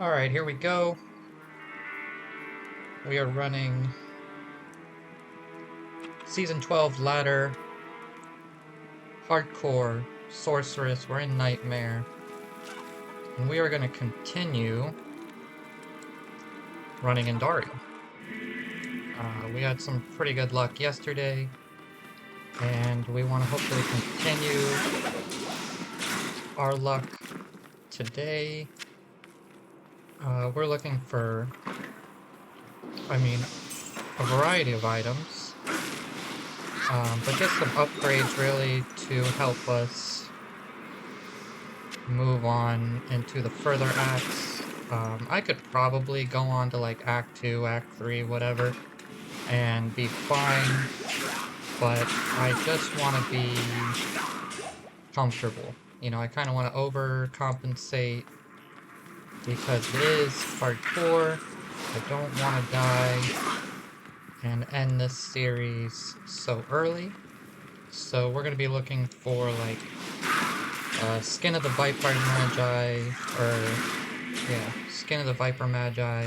Alright, here we go. We are running Season 12 Ladder, Hardcore, Sorceress, we're in Nightmare. And we are going to continue running in Dario. We had some pretty good luck yesterday, and we want to hopefully continue our luck today. We're looking for, a variety of items. But just some upgrades really to help us move on into the further acts. I could probably go on to like Act 2, Act 3, whatever, and be fine, but I just want to be comfortable. You know, I kind of want to overcompensate because it is hardcore. I don't want to die and end this series so early. So we're going to be looking for like Skin of the Viper Magi, Skin of the Viper Magi.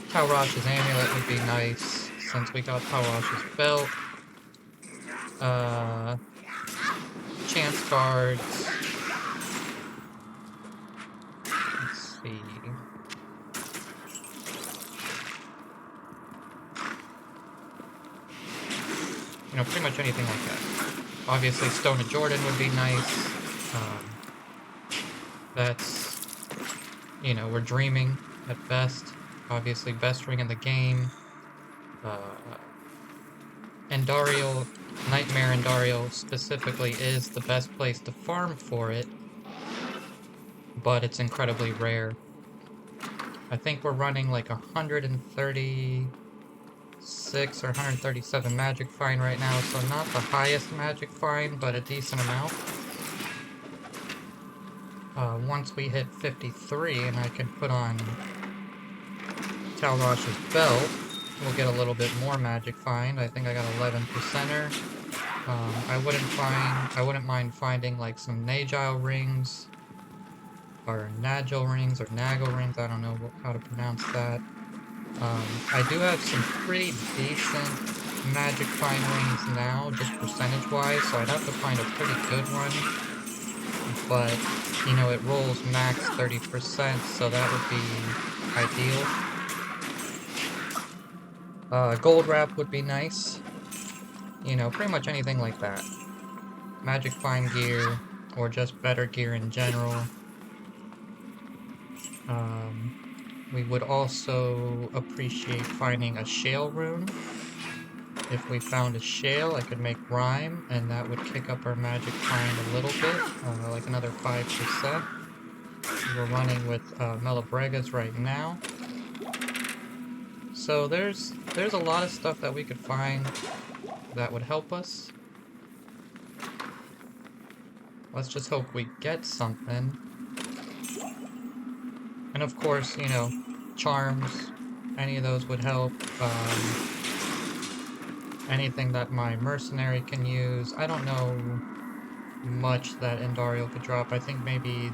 Talrosh's Amulet would be nice since we got Talrosh's Belt. Chance cards. Let's see. You know, pretty much anything like that. Obviously, Stone of Jordan would be nice. That's, you know, we're dreaming at best. Obviously, best ring in the game. Andariel, Nightmare Andariel specifically is the best place to farm for it, but it's incredibly rare. I think we're running like 136 or 137 magic find right now, so not the highest magic find, but a decent amount. Once we hit 53 and I can put on Talrosh's Belt, we'll get a little bit more magic find. I think I got 11%er. I wouldn't mind finding like some Nagile rings, or Nagil rings, or Nagel rings, I don't know how to pronounce that. I do have some pretty decent magic find rings now, just percentage-wise, so I'd have to find a pretty good one. But, you know, it rolls max 30%, so that would be ideal. Gold wrap would be nice. You know, pretty much anything like that. Magic find gear, or just better gear in general. We would also appreciate finding a shale rune. If we found a shale, I could make rhyme, and that would kick up our magic find a little bit, like another 5%. We're running with Melabregas right now. So there's a lot of stuff that we could find that would help us. Let's just hope we get something. And of course, you know, charms, any of those would help. Anything that my mercenary can use. I don't know much that Andariel could drop. I think maybe,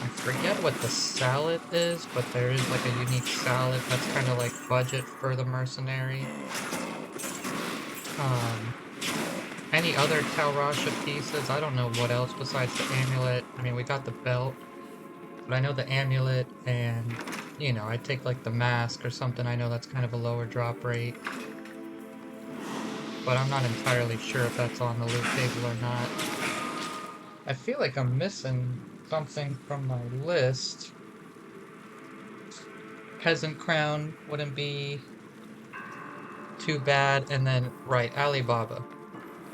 I forget what the salad is, but there is like a unique salad that's kind of like budget for the mercenary. Any other Talrasha pieces? I don't know what else besides the amulet. I mean, we got the belt, but I know the amulet, and, you know, I'd take like the mask or something. I know that's kind of a lower drop rate, but I'm not entirely sure if that's on the loot table or not. I feel like I'm missing something from my list. Peasant crown wouldn't be too bad, and then, right, Alibaba.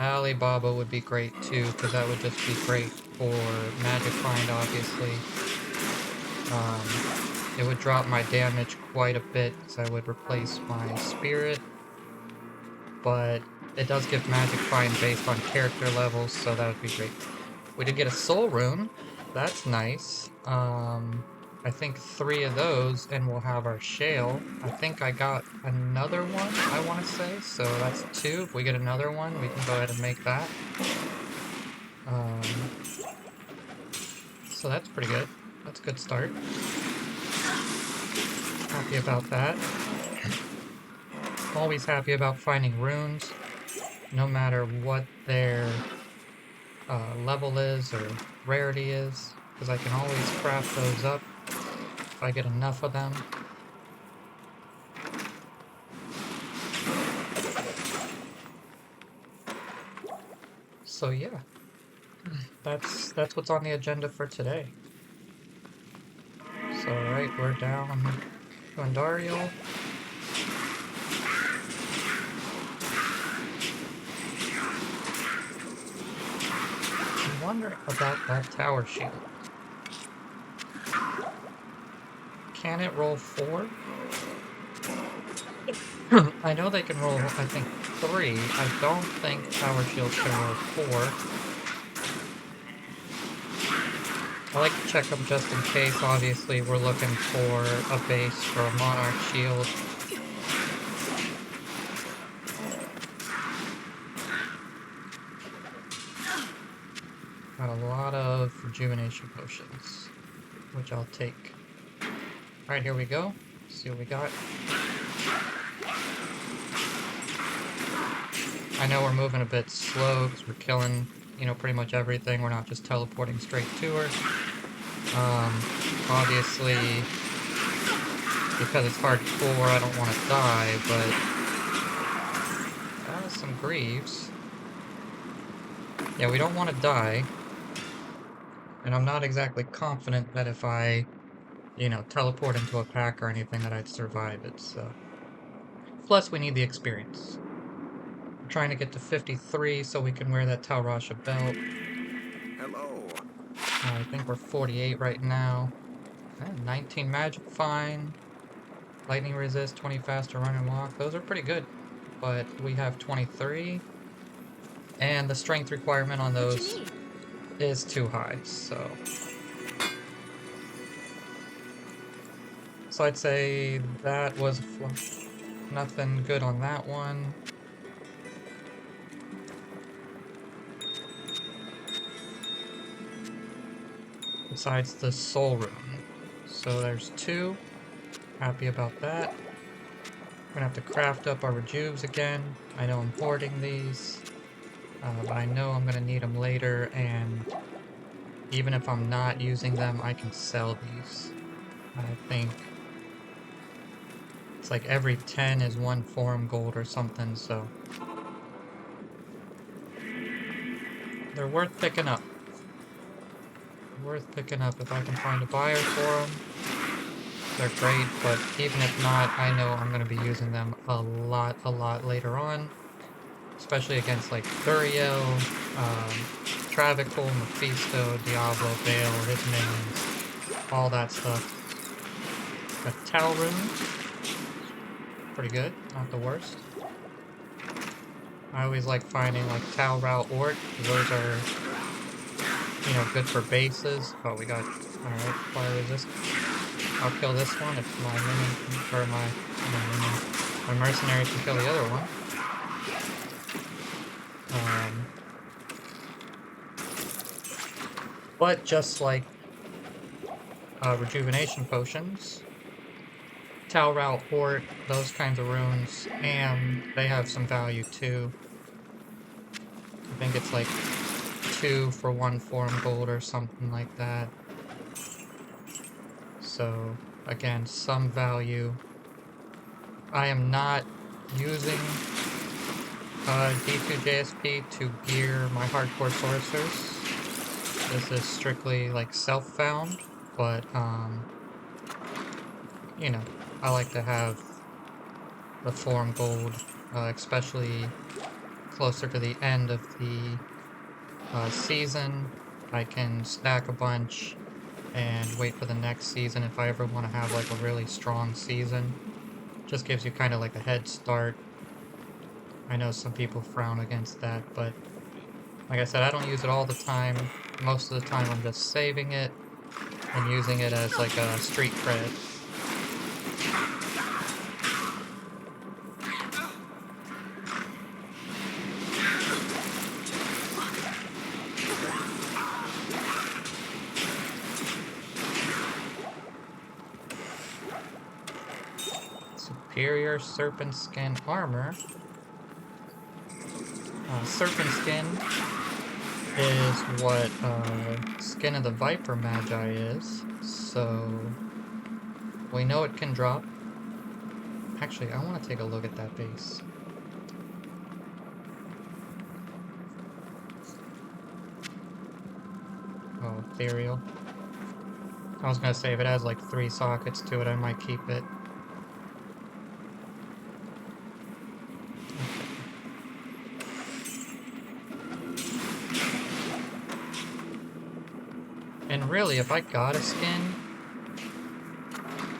Alibaba would be great too, because that would just be great for magic find, obviously. It would drop my damage quite a bit, because I would replace my spirit, but it does give magic find based on character levels, so that would be great. We did get a soul rune, that's nice. I think 3 of those, and we'll have our shale. I think I got another one, I want to say, so that's 2. If we get another one, we can go ahead and make that. So that's pretty good. That's a good start. Happy about that. Always happy about finding runes, no matter what their level is or rarity is, because I can always craft those up if I get enough of them. So yeah, that's what's on the agenda for today. So right, we're down to Andariel. I wonder about that tower shield. Can it roll 4? I know they can roll, I think, 3. I don't think tower shields can roll 4. I like to check them just in case. Obviously, we're looking for a base for a monarch shield. Got a lot of rejuvenation potions, which I'll take. Alright, here we go. See what we got. I know we're moving a bit slow because we're killing, you know, pretty much everything. We're not just teleporting straight to her. Obviously, because it's hardcore, I don't want to die, but that was some Greaves. Yeah, we don't want to die. And I'm not exactly confident that if I, you know, teleport into a pack or anything that I'd survive it, so. Plus, we need the experience. We're trying to get to 53 so we can wear that Tal Rasha belt. Hello. I think we're 48 right now. 19 magic, fine. Lightning resist, 20 faster run and walk. Those are pretty good. But we have 23. And the strength requirement on What you those need? is too high, so. So I'd say that was a flush. Nothing good on that one. Besides the soul rune. So there's 2. Happy about that. We're gonna have to craft up our rejuves again. I know I'm hoarding these, but I know I'm gonna need them later, and even if I'm not using them, I can sell these. I think it's like every 10 is 1 forum gold or something, so they're worth picking up. Worth picking up if I can find a buyer for them. They're great, but even if not, I know I'm going to be using them a lot later on. Especially against like Thuriel, Travical, Mephisto, Diablo, Bale, his minions, all that stuff. A Tal Rune, pretty good, not the worst. I always like finding like Tal Rao Ort, those are, you know, good for bases. Oh, we got, alright, fire resist. I'll kill this one if my minion, or my mercenary can kill the other one. But just like rejuvenation potions, Tal Rao Ort, those kinds of runes, and they have some value too. I think it's like 2 for 1 forum gold or something like that. So, again, some value. I am not using D2 JSP to gear my hardcore sorcerers. This is strictly like self-found, but you know, I like to have the forum gold, especially closer to the end of the season. I can stack a bunch and wait for the next season if I ever want to have like a really strong season. Just gives you kind of like a head start. I know some people frown against that, but like I said, I don't use it all the time. Most of the time I'm just saving it and using it as like a street cred. Inferior serpent skin armor. Serpent skin is what Skin of the Viper Magi is, so we know it can drop. Actually, I want to take a look at that base. Oh, ethereal. I was gonna say, if it has like 3 sockets to it, I might keep it. And really, if I got a skin,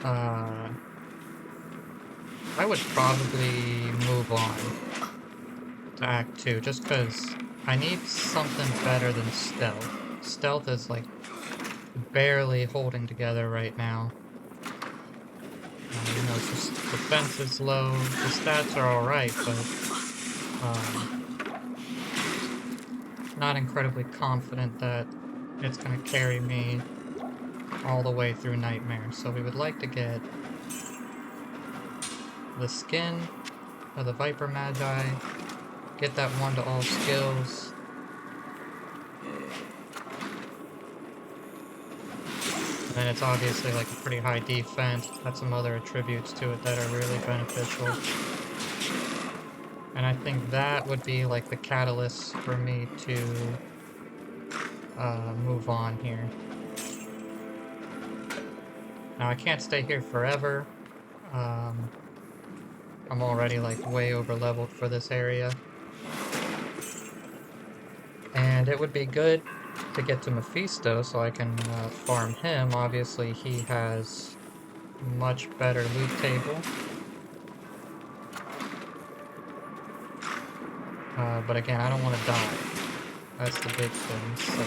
I would probably move on to Act 2, just because I need something better than Stealth. Stealth is like barely holding together right now. You know, it's just defense is low, the stats are alright, but not incredibly confident that it's going to carry me all the way through Nightmare. So we would like to get the skin of the Viper Magi, get that 1 to all skills, and then it's obviously like a pretty high defense, got some other attributes to it that are really beneficial. And I think that would be like the catalyst for me to move on here. Now I can't stay here forever. I'm already like way over leveled for this area. And it would be good to get to Mephisto so I can farm him. Obviously he has much better loot table. But again, I don't want to die. That's the big thing, so...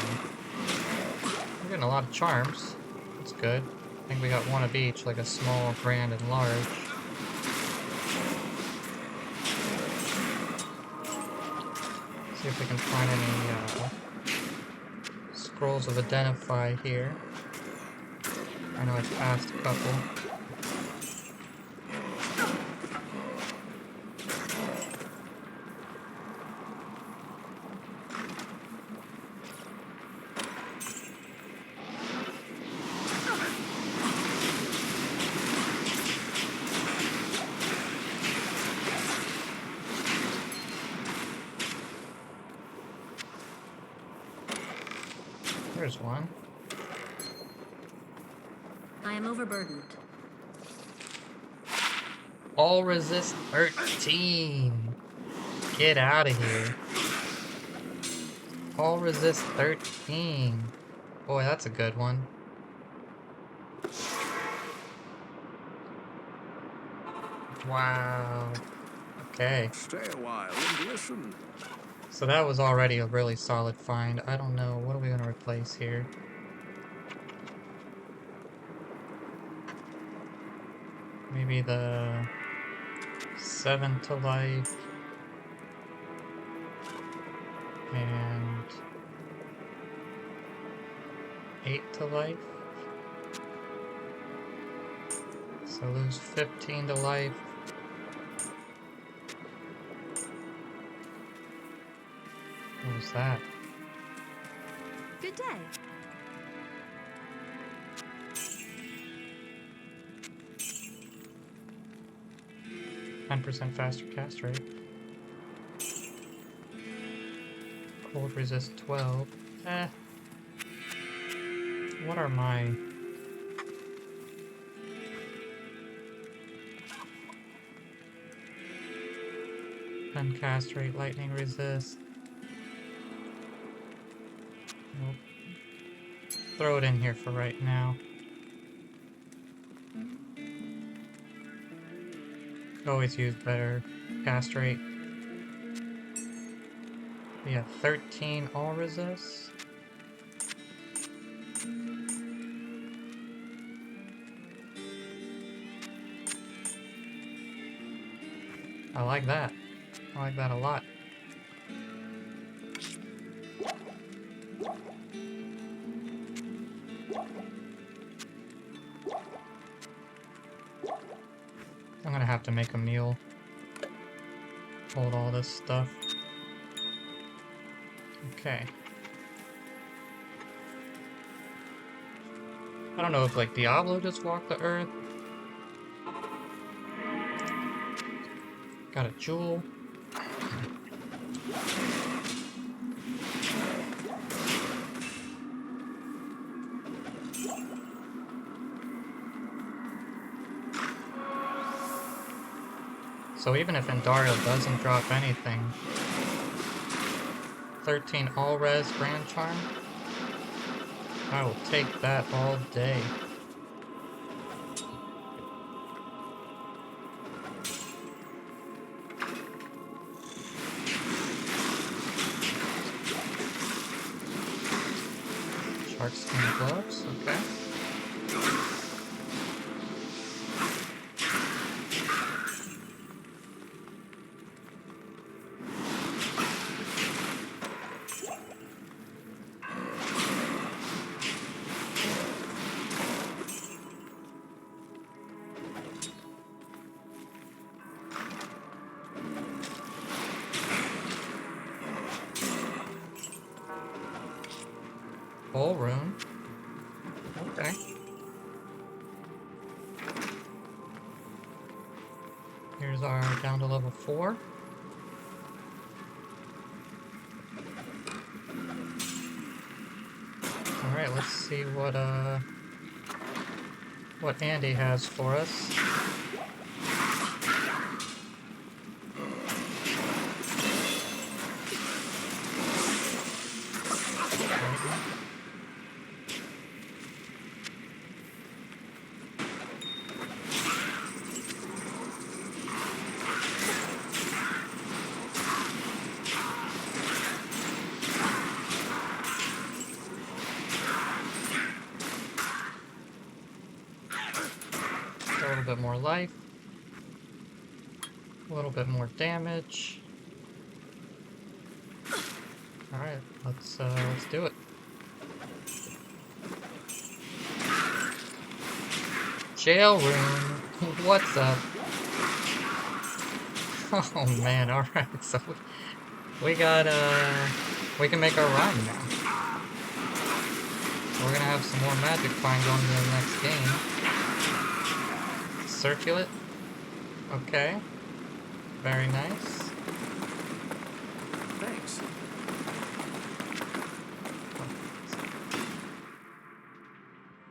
We're getting a lot of charms. That's good. I think we got 1 of each, like a small, grand, and large. See if we can find any scrolls of Identify here. I know I've passed a couple. There's one. I am overburdened. All resist 13. Get out of here. All resist 13. Boy, that's a good one. Wow. Okay. Stay a while and listen. So that was already a really solid find. I don't know. What are we going to replace here? Maybe the 7 to life. And 8 to life. So lose 15 to life. What was that? Good day. %10 faster cast rate. Cold resist 12. Eh. What are my... And cast rate, lightning resist. Nope. Throw it in here for right now. Always use better cast rate. We have 13 all resist. I like that. I like that a lot. I'm gonna have to make a meal. Hold all this stuff. Okay. I don't know if like Diablo just walked the earth. Got a jewel. So even if Endario doesn't drop anything, 13 all-res Grand Charm, I will take that all day. Shark skin gloves, okay. Full rune. Okay. Here's our down to level 4. Alright, let's see what Andy has for us. A little bit more life. A little bit more damage. Alright, let's do it. Jail room. What's up? Oh man, alright, so we got we can make our rhyme now. So we're gonna have some more magic find going into the next game. Circulate. Okay. Very nice. Thanks.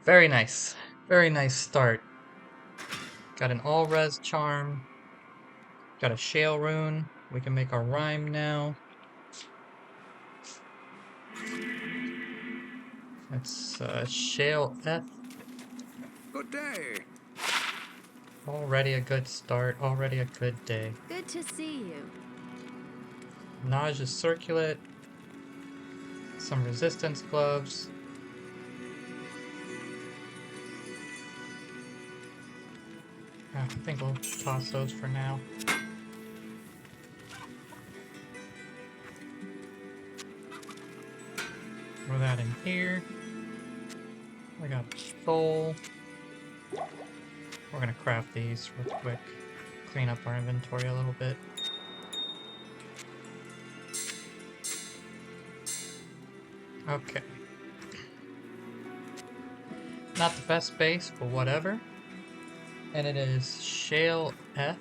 Very nice. Very nice start. Got an all-res charm. Got a shale rune. We can make our rhyme now. It's shale F. Good day. Already a good start. Already a good day. Good to see you. Nausea circulate. Some resistance gloves. I think we'll toss those for now. Throw that in here. We got soul. We're gonna craft these real quick. Clean up our inventory a little bit. Okay. Not the best base, but whatever. And it is Shale F.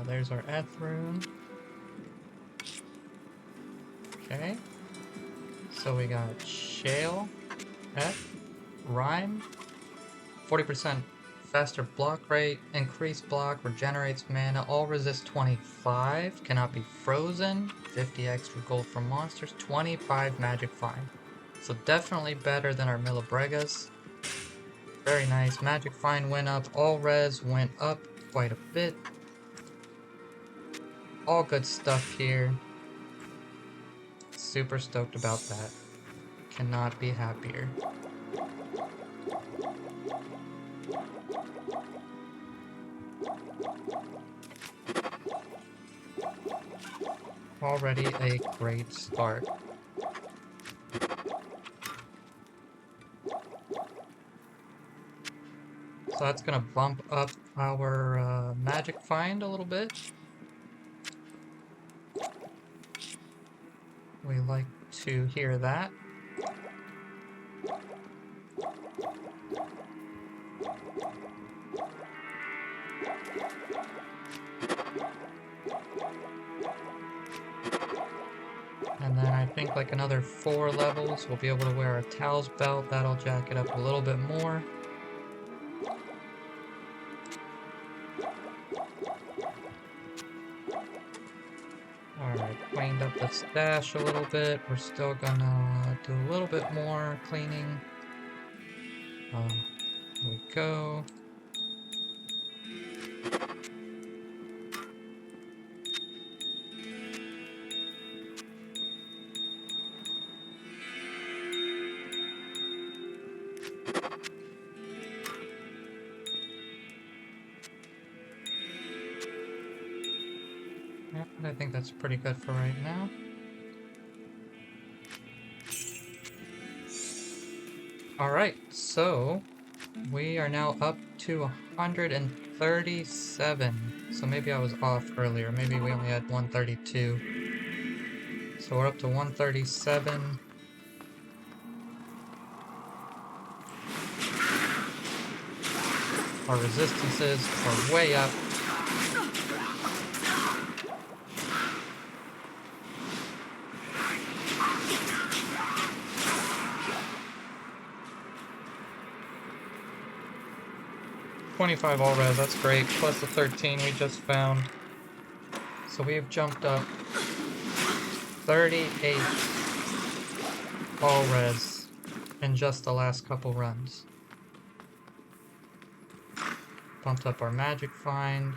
There's our F rune. Okay. So we got Shale F. Rhyme. 40% faster block rate. Increased block. Regenerates mana. All resist 25. Cannot be frozen. 50 extra gold from monsters. 25 magic find. So definitely better than our Millibregas. Very nice. Magic find went up. All res went up quite a bit. All good stuff here. Super stoked about that. Cannot be happier. Already a great start. So that's gonna bump up our magic find a little bit. We like to hear that. And then I think like another 4 levels, we'll be able to wear a Tal's belt. That'll jack it up a little bit more. Alright, cleaned up the stash a little bit. We're still gonna do a little bit more cleaning. Here we go. Yeah, I think that's pretty good for right now. Alright, so we are now up to 137. So maybe I was off earlier. Maybe we only had 132. So we're up to 137. Our resistances are way up. $25 all res, that's great, plus the 13 we just found. So we've jumped up 38 all res in just the last couple runs. Bumped up our magic find.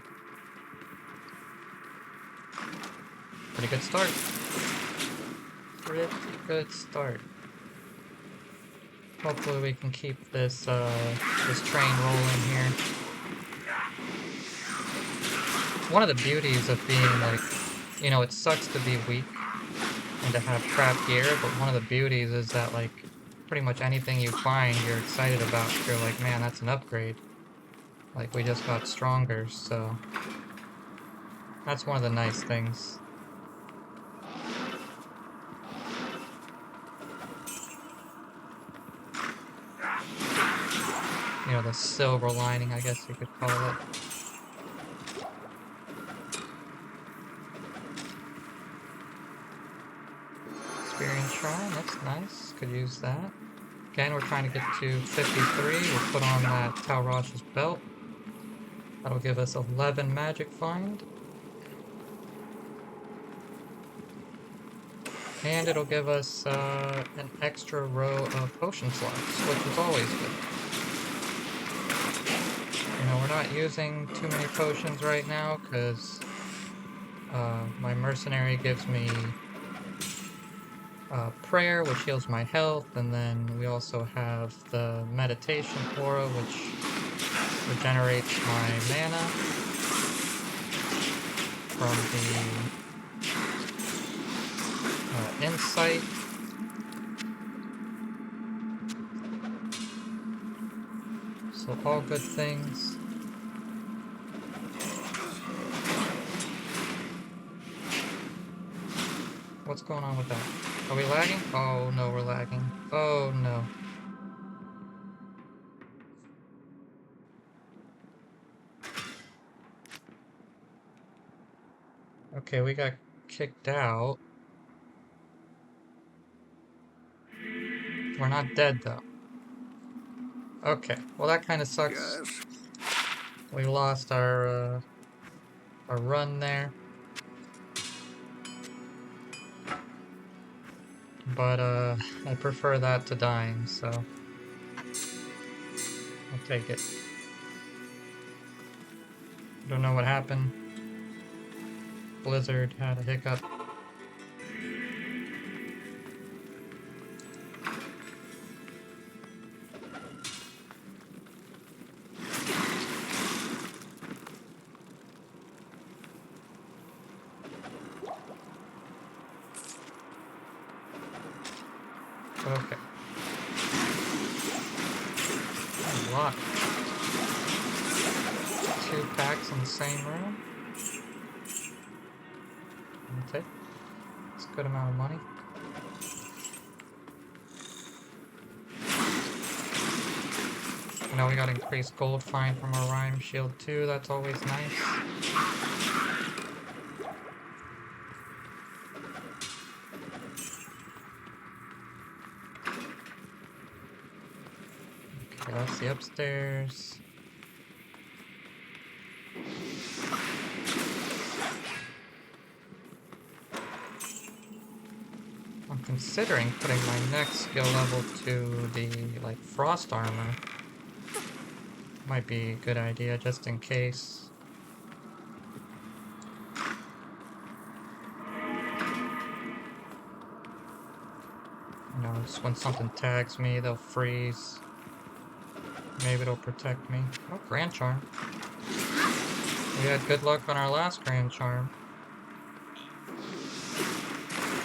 Pretty good start. Pretty good start. Hopefully we can keep this this train rolling here. One of the beauties of being like, you know, it sucks to be weak and to have crap gear, but one of the beauties is that like pretty much anything you find you're excited about. You're like, man, that's an upgrade. Like we just got stronger, so that's one of the nice things. You know, the silver lining, I guess you could call it. Experience Shrine, that's nice. Could use that. Again, we're trying to get to 53. We'll put on that Talrosh's belt. That'll give us 11 magic find. And it'll give us an extra row of potion slots, which is always good. You know, we're not using too many potions right now because my mercenary gives me prayer, which heals my health, and then we also have the meditation aura, which regenerates my mana from the insight. So all good things. What's going on with that? Are we lagging? Oh no, we're lagging. Oh no. Okay, we got kicked out. We're not dead though. Okay, well that kind of sucks. Yes. We lost our run there. But I prefer that to dying, so I'll take it. Don't know what happened. Blizzard had a hiccup. Okay. A lot. 2 packs in the same room. I'll take. It's a good amount of money. You know, we got increased gold find from our rhyme shield too. That's always nice. Okay, that's the upstairs. I'm considering putting my next skill level to the, like, frost armor. Might be a good idea, just in case. You know, just when something tags me, they'll freeze. Maybe it'll protect me. Oh, Grand Charm. We had good luck on our last Grand Charm.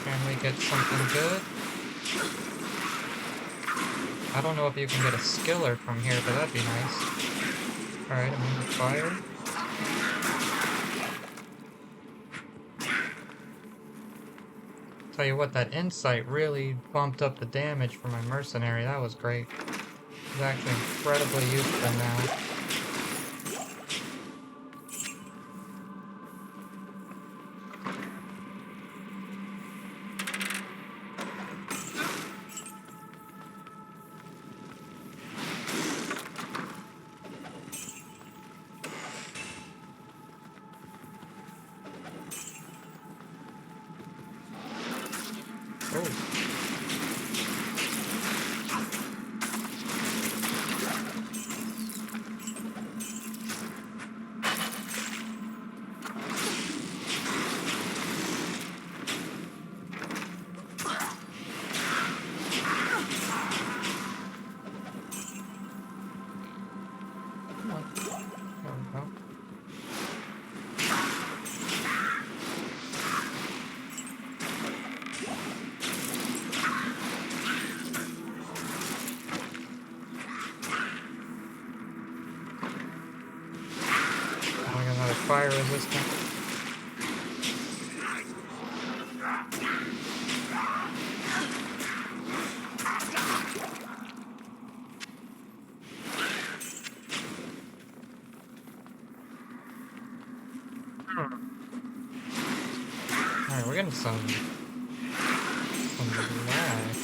Can we get something good? I don't know if you can get a skiller from here, but that'd be nice. Alright, I'm in the fire. Tell you what, that insight really bumped up the damage for my mercenary. That was great. It's actually incredibly useful now. Fire resistant. Alright, we're getting some lag.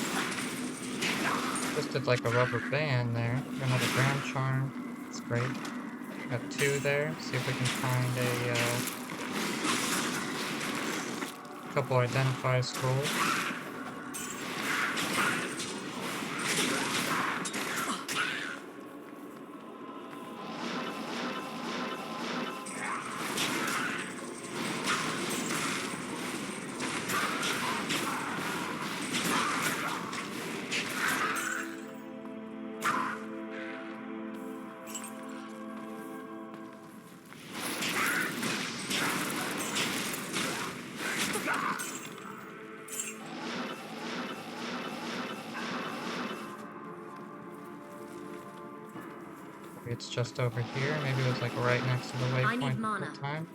Just did like a rubber band there. Another Grand Charm. That's great. Got 2 there. See if we can find a couple identify scrolls. It's just over here. Maybe it was like right next to the waypoint at the time.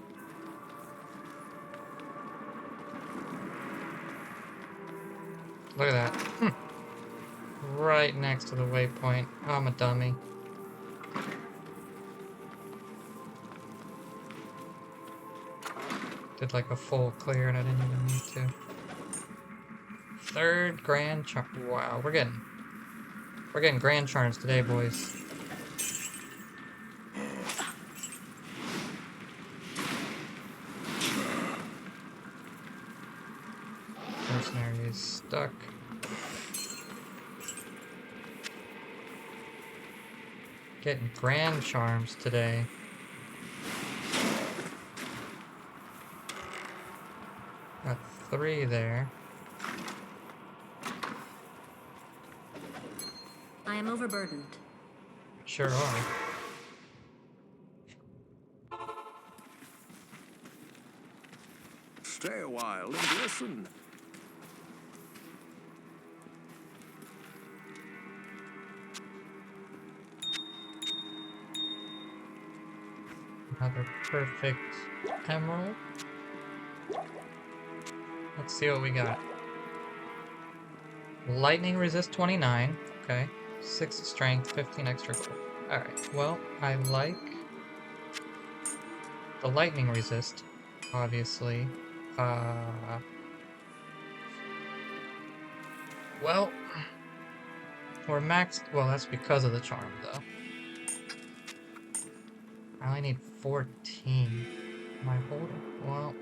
Look at that. Right next to the waypoint. Oh, I'm a dummy. Did like a full clear and I didn't even need to. 3rd Grand Charm. Wow, we're getting Grand Charms today, boys. Mercenary is stuck. Getting Grand Charms today. Got 3 there. I am overburdened. Sure are. Stay a while and listen. Another perfect emerald. Let's see what we got. Lightning resist 29. Okay. 6 strength, 15 extra gold. Alright, well, I like the lightning resist, obviously. Well, we're maxed. Well, that's because of the charm, though. I only need 14. Am I holding? Well,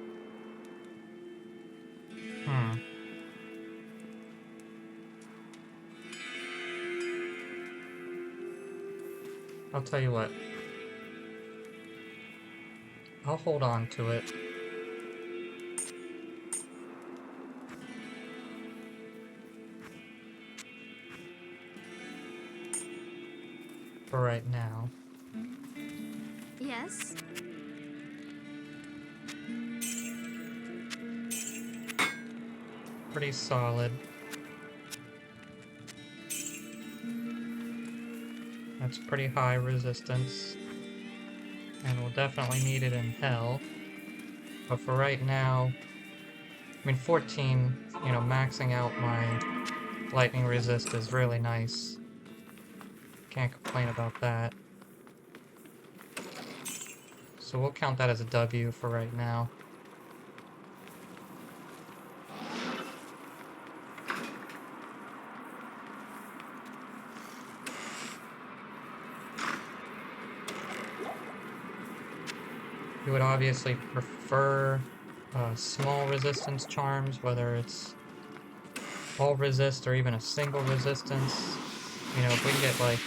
I'll tell you what. I'll hold on to it. For right now. Yes? Pretty solid. That's pretty high resistance. And we'll definitely need it in hell. But for right now, I mean 14, you know, maxing out my lightning resist is really nice. Can't complain about that. So we'll count that as a W for right now. You would obviously prefer small resistance charms, whether it's all resist or even a single resistance. You know, if we can get like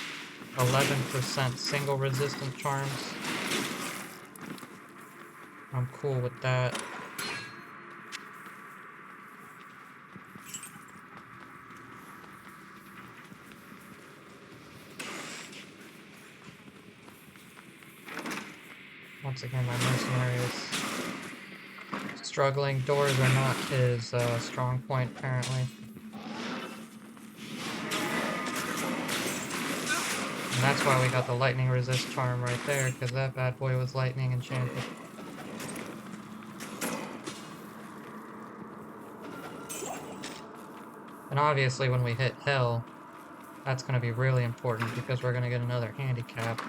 11% single resistant charms, I'm cool with that. Once again, my mercenary is struggling. Doors are not his strong point, apparently. And that's why we got the lightning resist charm right there, because that bad boy was lightning enchanted. And obviously when we hit hell, that's going to be really important because we're going to get another handicap.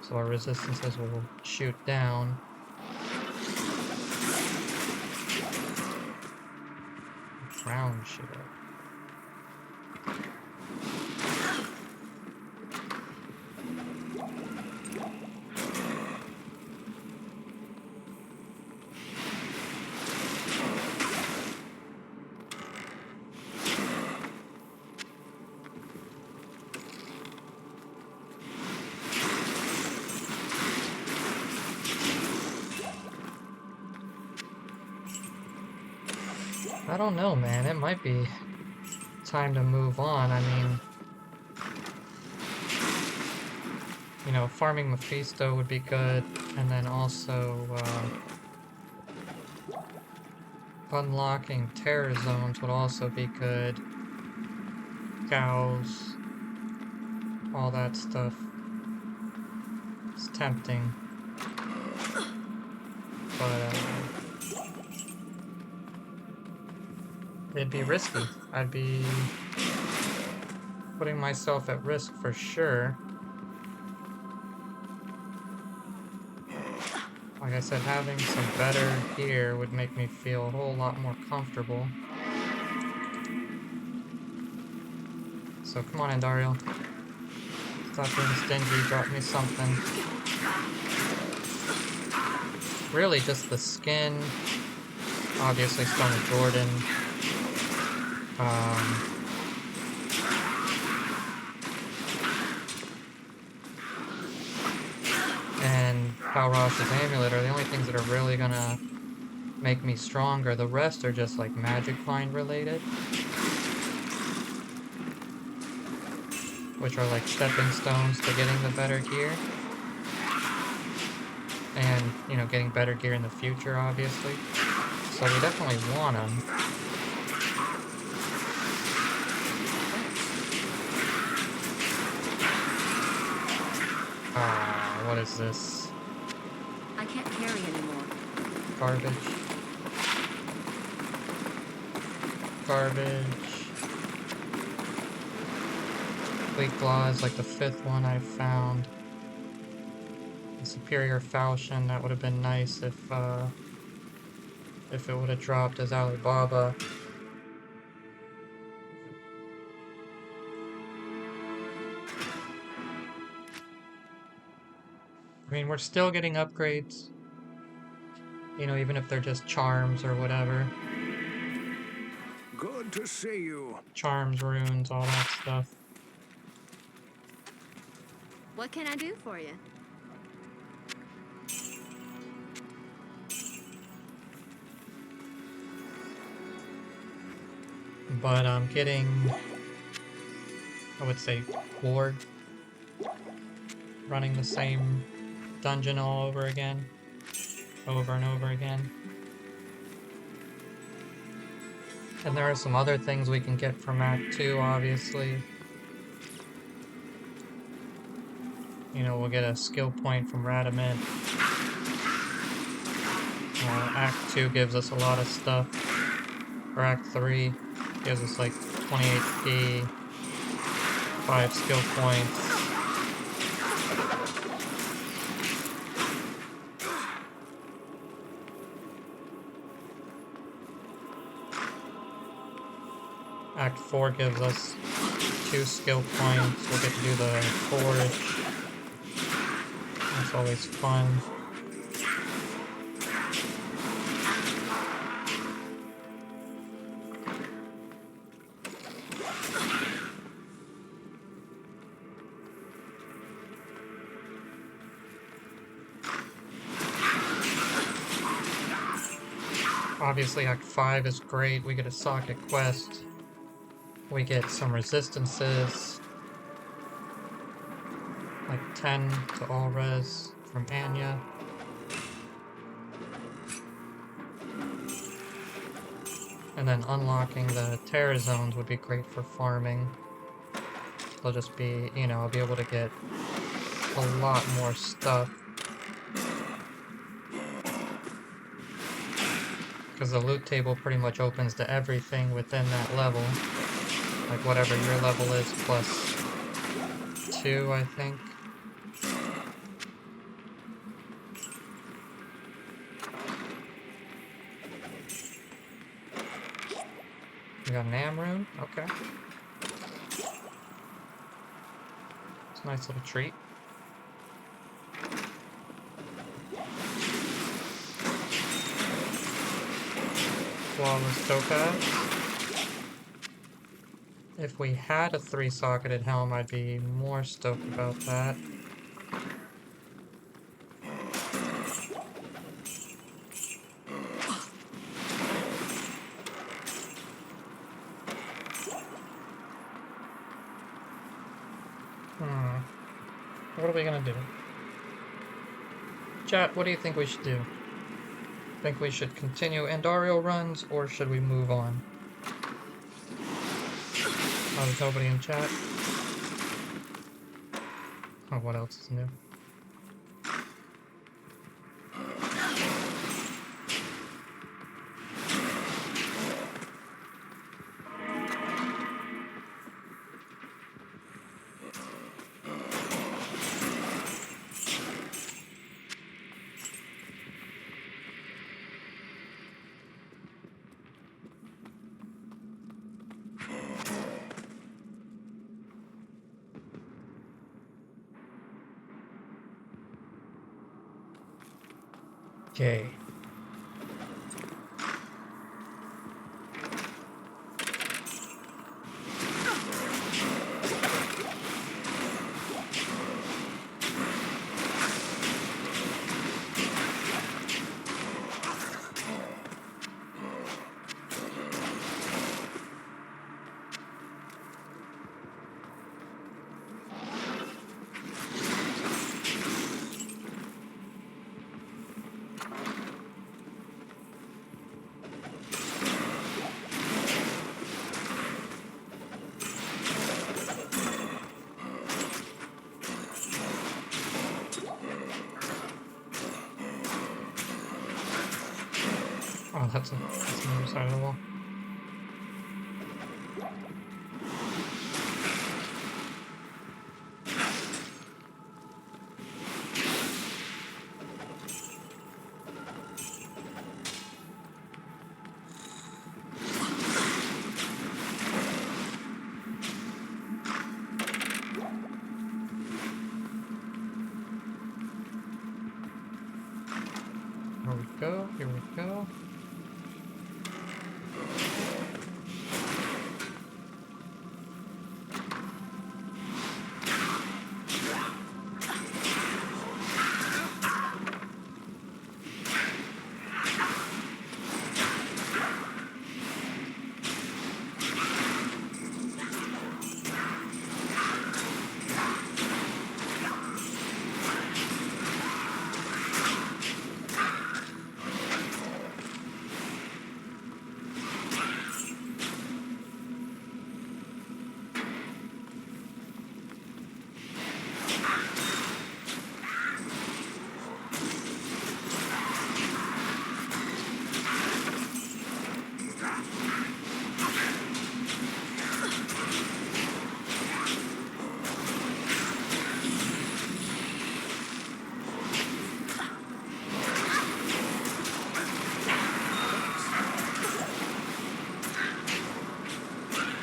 So our resistances will shoot down. Round shield. I don't know, man. It might be time to move on. I mean, you know, farming Mephisto would be good, and then also unlocking terror zones would also be good. Cows, all that stuff. It's tempting, but it'd be risky. I'd be putting myself at risk for sure. Like I said, having some better gear would make me feel a whole lot more comfortable. So come on in, Dario. Stop being stingy, drop me something. Really just the skin. Obviously Stone of Jordan. And Balrosh's Amulet are the only things that are really gonna make me stronger. The rest are just like magic find related, which are like stepping stones to getting the better gear. And, you know, getting better gear in the future, obviously. So we definitely want them. What is this? can't carry anymore. Garbage. Garbage. Weak Claw is like the 5th one I found. The Superior Falchion, that would have been nice if it would have dropped as Alibaba. I mean, we're still getting upgrades. You know, even if they're just charms or whatever. Good to see you. Charms, runes, all that stuff. What can I do for you? But I'm getting, I would say, bored running the same dungeon all over again. Over and over again. And there are some other things we can get from Act 2, obviously. You know, we'll get a skill point from Radamant. Act 2 gives us a lot of stuff. Or Act 3 gives us like 20 HP, 5 skill points. Act 4 gives us 2 skill points. We'll get to do the forge. That's always fun. Obviously, Act 5 is great. We get a socket quest. We get some resistances. Like 10 to all res from Anya. And then unlocking the Terra zones would be great for farming. They'll just be, you know, I'll be able to get a lot more stuff. Because the loot table pretty much opens to everything within that level. Like whatever your level is plus 2, I think. We got an Amrune? Okay. It's a nice little treat. Flawless Topaz. If we had a 3-socketed helm, I'd be more stoked about that. What are we gonna do? Chat, what do you think we should do? Think we should continue Andariel runs, or should we move on? Oh, there's nobody in chat. Oh, what else is new? Okay. that's another side of the wall. Here we go, here we go.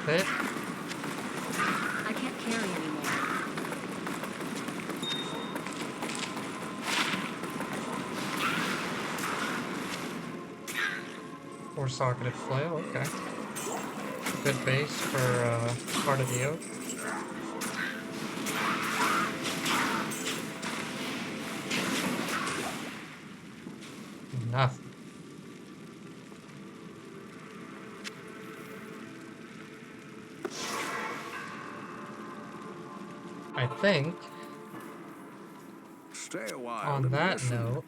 Hit. I can't carry anymore. Four-socketed flail, okay. Good base for part of the oak. Nothing. I think, Stay a while on and that listen. note,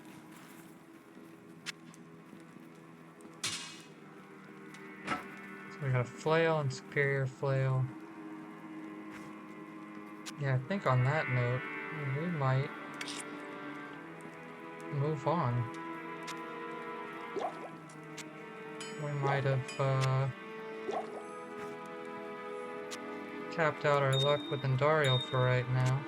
so we got a flail and superior flail. Yeah, I think on that note, we might move on. We might have capped out our luck with Andariel for right now.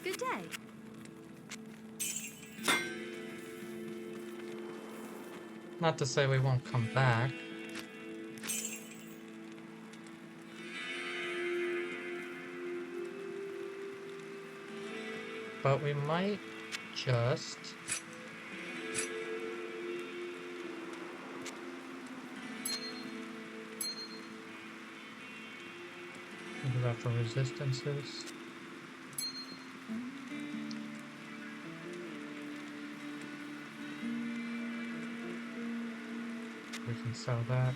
Good day. Not to say we won't come back. But we might just think about for resistances. We can sell that.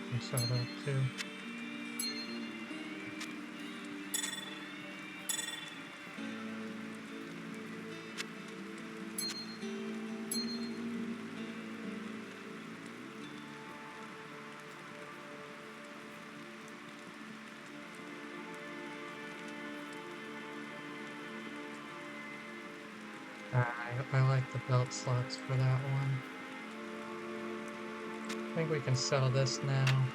We can sell that too. I like the belt slots for that one. I think we can sell this now.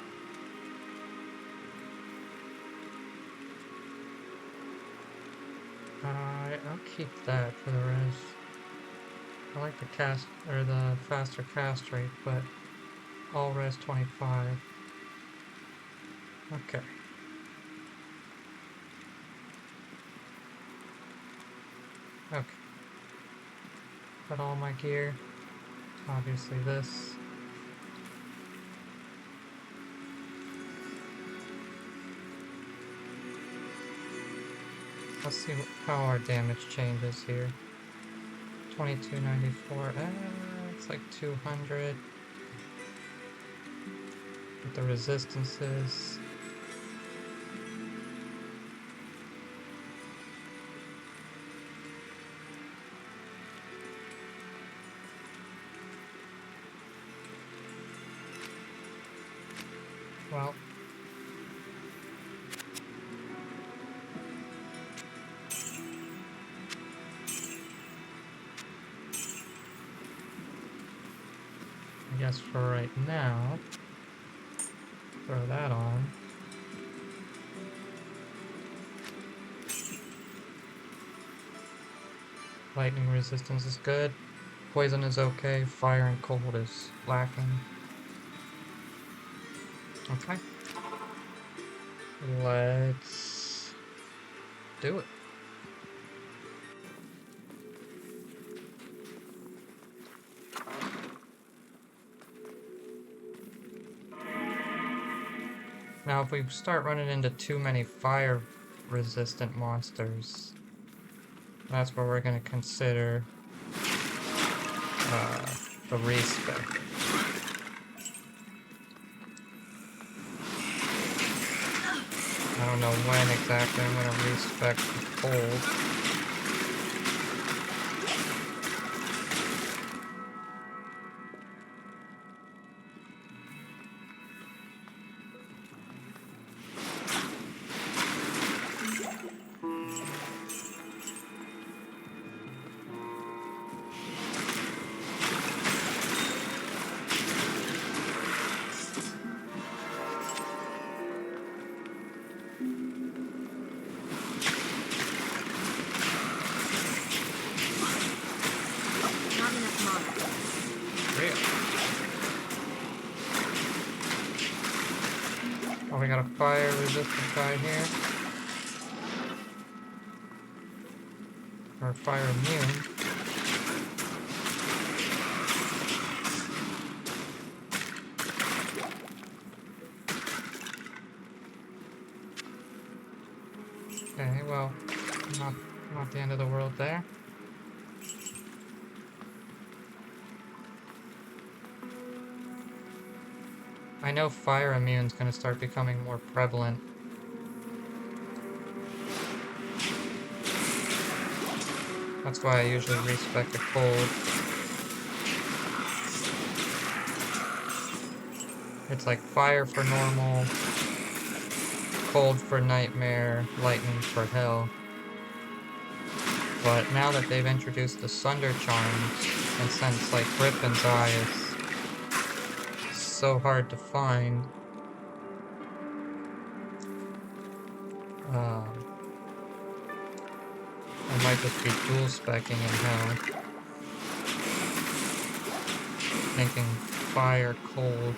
I'll keep that for the rest. I like the cast or the faster cast rate, but all res 25. Okay. Okay. Got all my gear. Obviously this. Let's see how our damage changes here. 2294. It's like 200. With the resistances. Well, I guess for right now, throw that on. Lightning resistance is good. Poison is okay. Fire and cold is lacking. Okay. Let's do it. Now, if we start running into too many fire-resistant monsters, that's where we're going to consider the respec. I don't know when exactly I'm going to respec the cold. Not enough mana. Great. Oh, we got a fire-resistant guy here. Or fire immune. Okay, well, not the end of the world there. I know fire immune's gonna start becoming more prevalent. That's why I usually respec the cold. It's like fire for normal, cold for nightmare, lightning for hell. But now that they've introduced the Sunder Charms, and since like Griffin's Eye is so hard to find, I might just be dual specking in hell. Thinking fire, cold.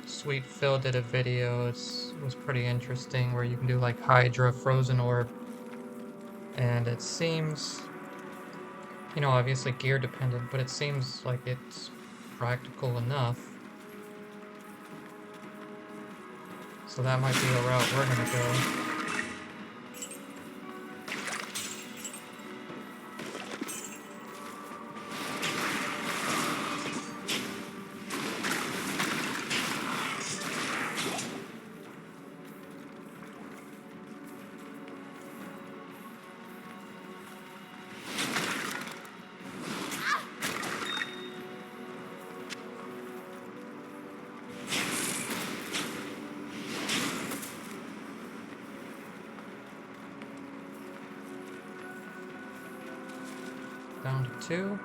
Sweet Phil did a video, it was pretty interesting, where you can do like Hydra, Frozen Orb, and it seems, you know, obviously gear dependent, but it seems like it's practical enough. So that might be the route we're gonna go. Down to 2.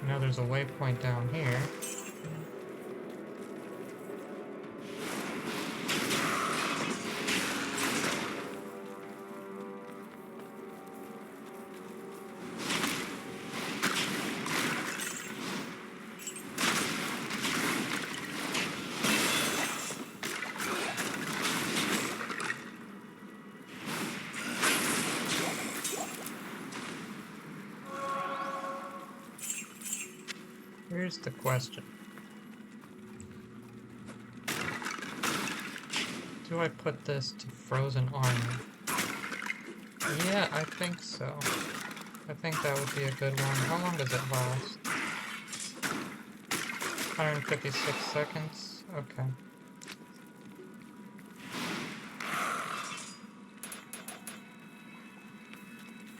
Now there's a waypoint down here. Here's the question. Do I put this to Frozen Armor? Yeah, I think so. I think that would be a good one. How long does it last? 156 seconds? Okay.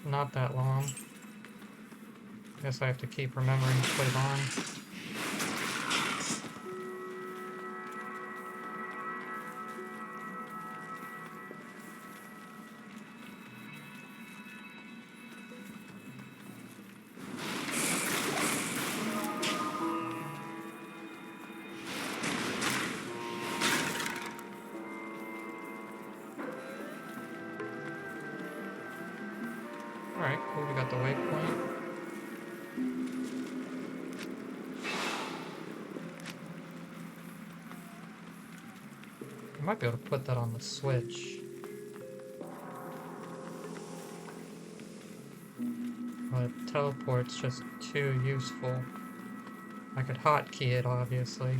not that long. Guess I have to keep remembering to put it on. Alright, cool, we got the waypoint. I might be able to put that on the Switch. But teleport's just too useful. I could hotkey it, obviously.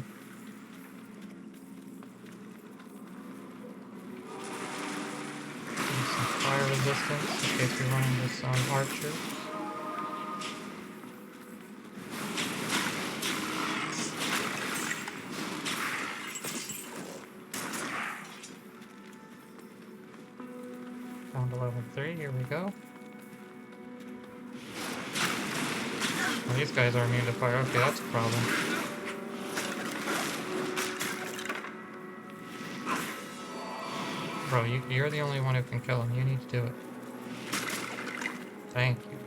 Use some fire resistance in case we run into some archers. Down to level 3, here we go. Well, these guys are immune to fire. Okay, that's a problem. Bro, you're the only one who can kill him. You need to do it. Thank you.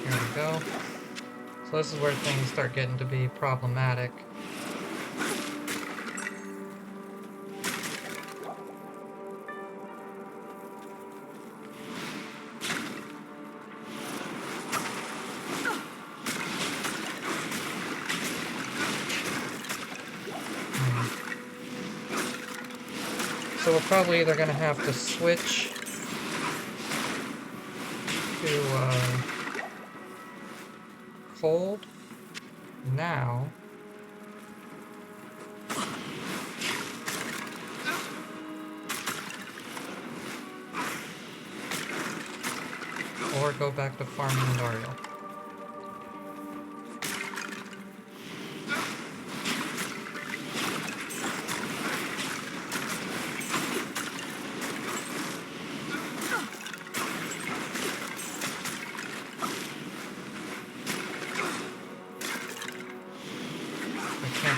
Here we go. So this is where things start getting to be problematic. So we're probably either going to have to switch to cold now. Or go back to farming Dario.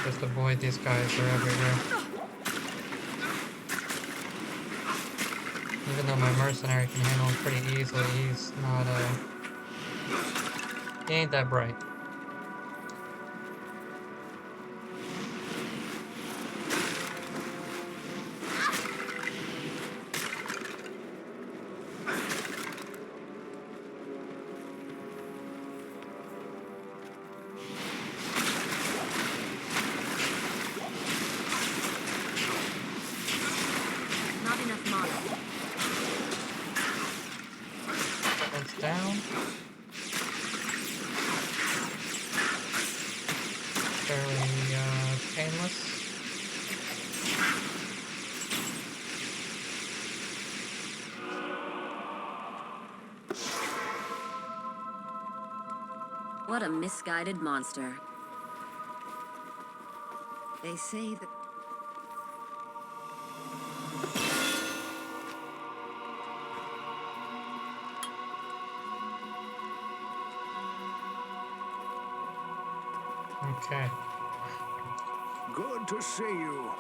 Just avoid these guys, they're everywhere. Even though my mercenary can handle him pretty easily, he's not, he ain't that bright. Down. Fairly painless. What a misguided monster. They say that... Okay. Good to see you.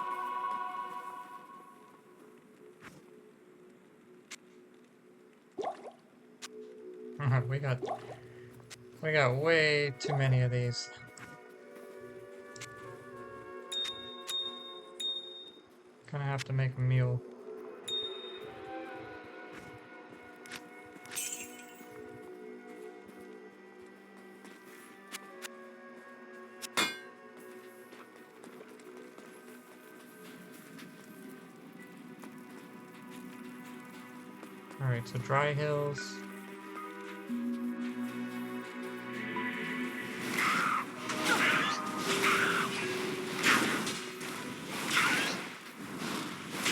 we got way too many of these. Gonna have to make a mule. Alright, so dry hills.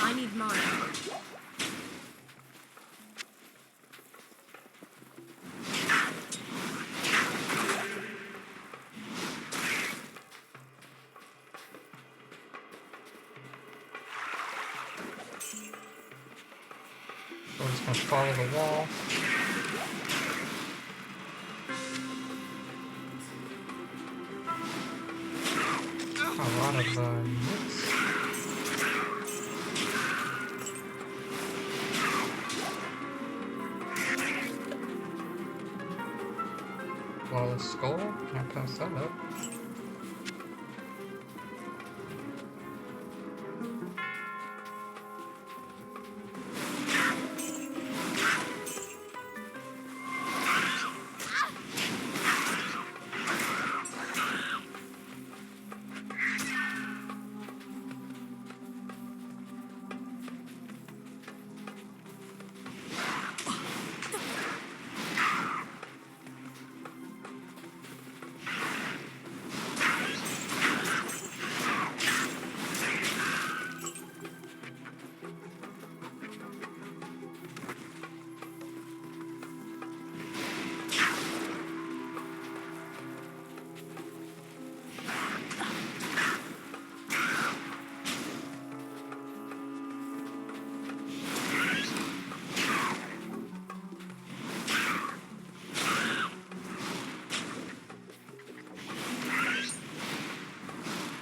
I need mine. I'll follow the wall. A lot of nits. Flawless skull. Can I pass that up?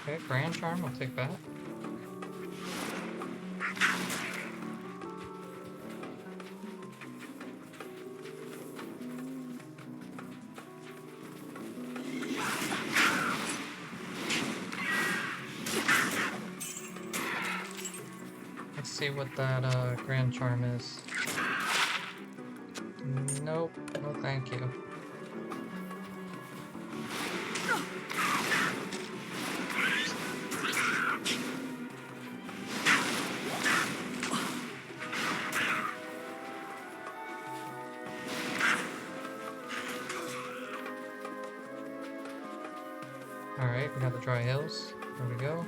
Okay, Grand Charm, I'll take that. Let's see what that Grand Charm is. Nope, no thank you. Alright, we got the dry hills. There we go.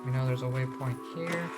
We know there's a waypoint here.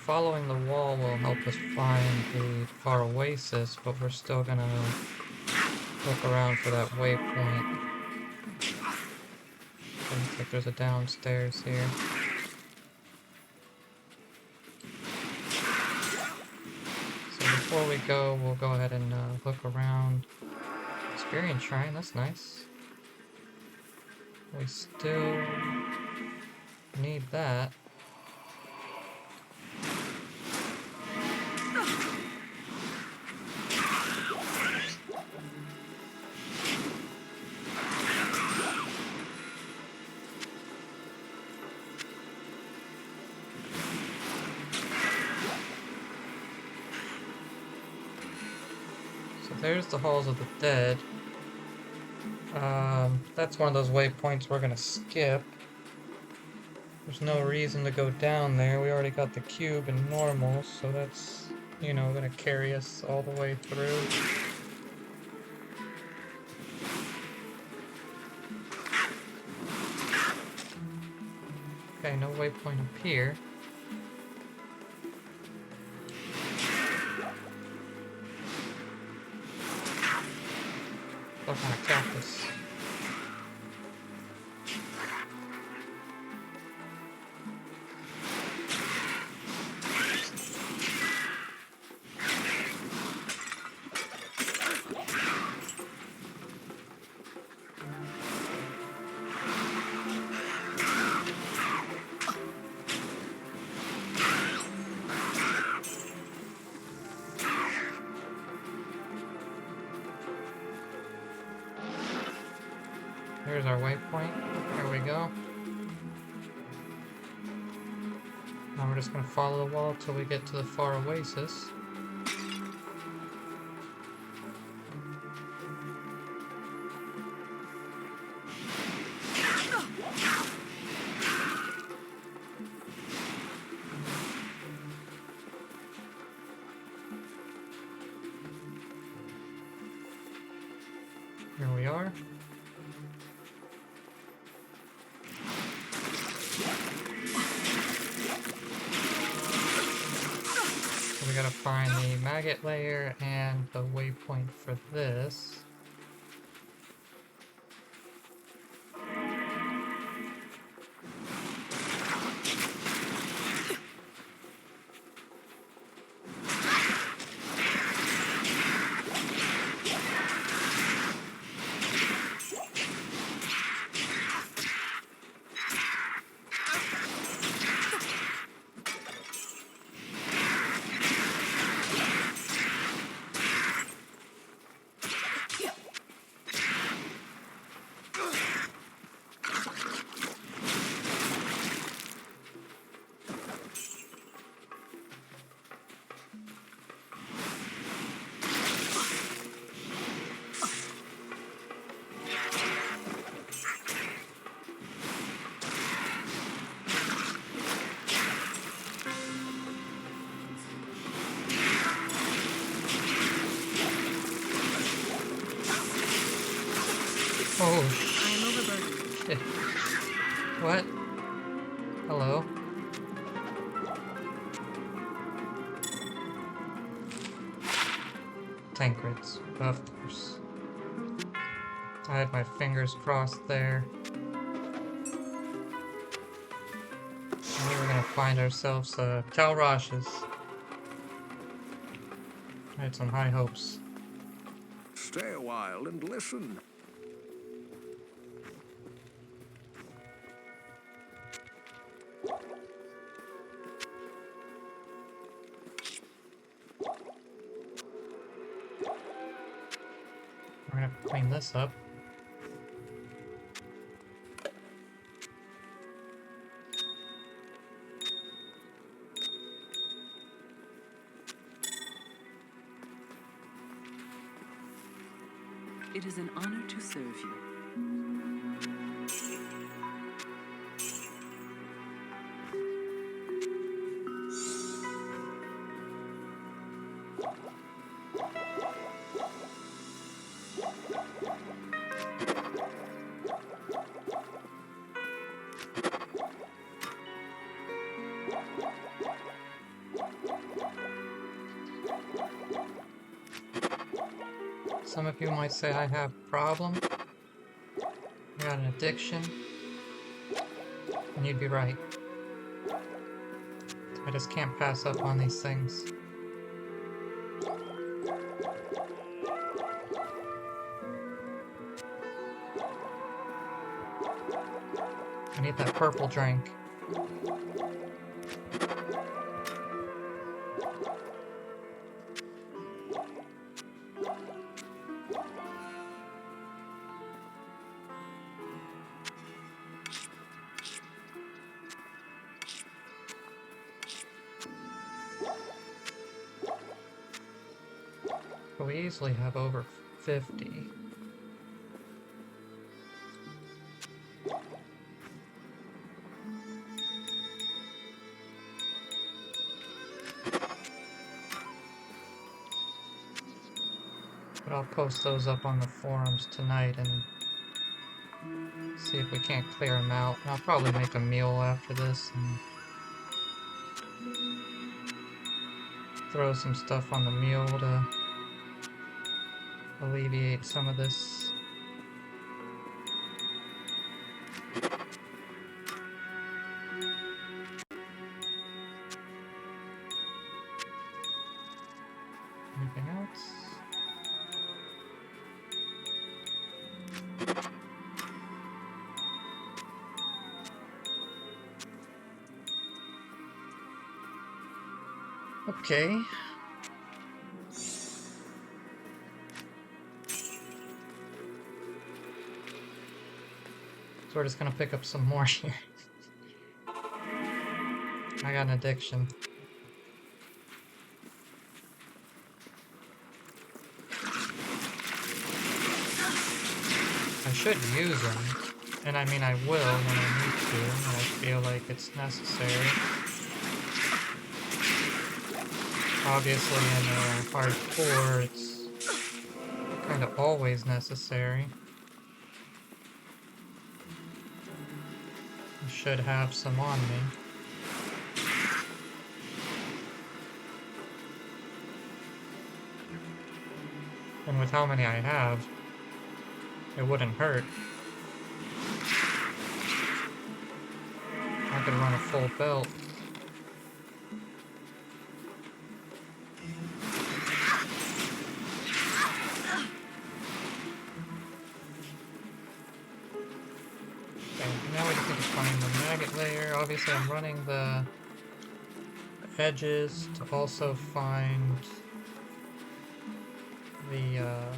Following the wall will help us find our oasis, but we're still gonna look around for that waypoint. Looks like there's a downstairs here. So before we go, we'll go ahead and look around. Experience Shrine, that's nice. We still need that. There's the Halls of the Dead. That's one of those waypoints we're gonna skip. There's no reason to go down there. We already got the cube in normal, so that's, you know, gonna carry us all the way through. Okay, no waypoint up here. What kind of cactus? Here's our waypoint. Here we go. Now we're just gonna follow the wall till we get to the far oasis. Here we are. So we gotta find the maggot layer and the waypoint for this. Oh, I am overburdened. shit. What? Hello? Tankreds, of course. I had my fingers crossed there. And we were gonna find ourselves Calrashes. I had some high hopes. Stay a while and listen. We're gonna have to clean this up. It is an honor to serve you. Some of you might say I have a problem. I got an addiction. And you'd be right. I just can't pass up on these things. I need that purple drink. But we easily have over 50. But I'll post those up on the forums tonight and see if we can't clear them out. And I'll probably make a meal after this and throw some stuff on the meal to alleviate some of this. Anything else? Okay. So we're just gonna pick up some more here. I got an addiction. I should use them. And I mean I will when I need to, when I feel like it's necessary. Obviously in hardcore it's kind of always necessary. I should have some on me. And with how many I have, it wouldn't hurt. I could run a full belt. Okay, now we just need to find the maggot layer. Obviously I'm running the edges to also find the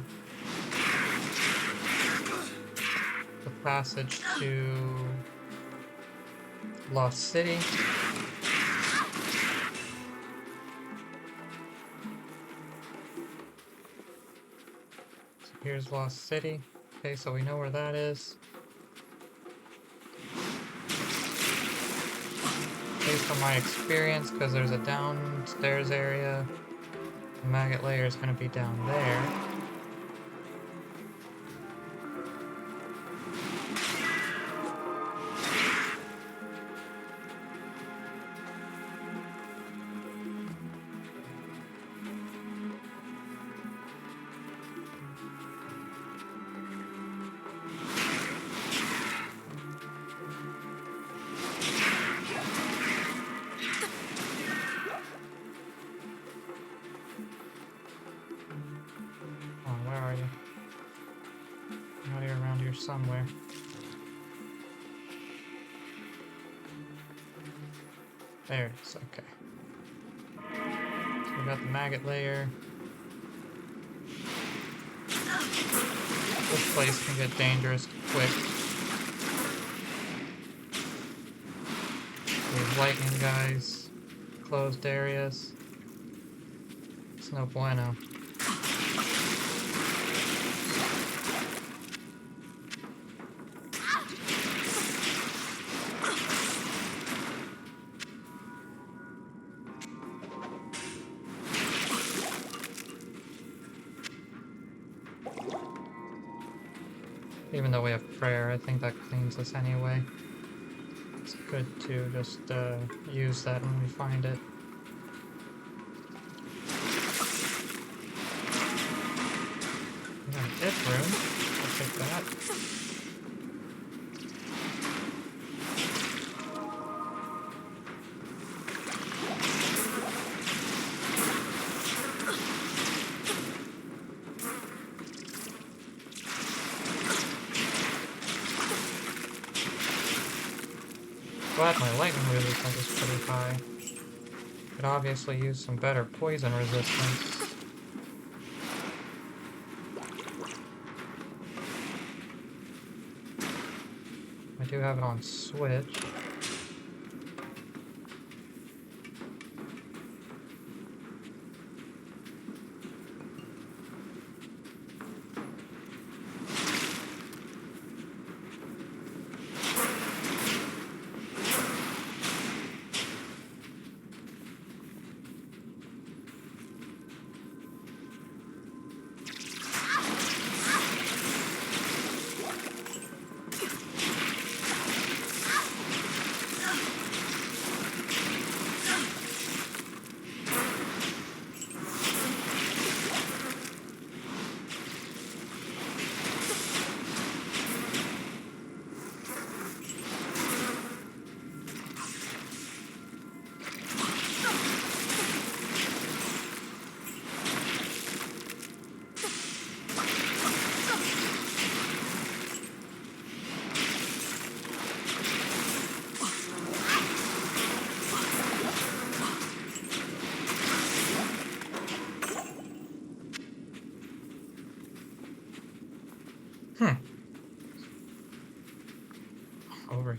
passage to Lost City. So here's Lost City. Okay, so we know where that is. Based on my experience, because there's a downstairs area, the maggot layer is going to be down there. Somewhere. There it is, okay. So we got the maggot layer. This place can get dangerous quick. These lightning guys, closed areas. It's no bueno. Even though we have prayer, I think that cleans us anyway. It's good to just use that when we find it. We got an if room. I'll take that. Glad my lightning resistance is pretty high. Could obviously use some better poison resistance. I do have it on switch.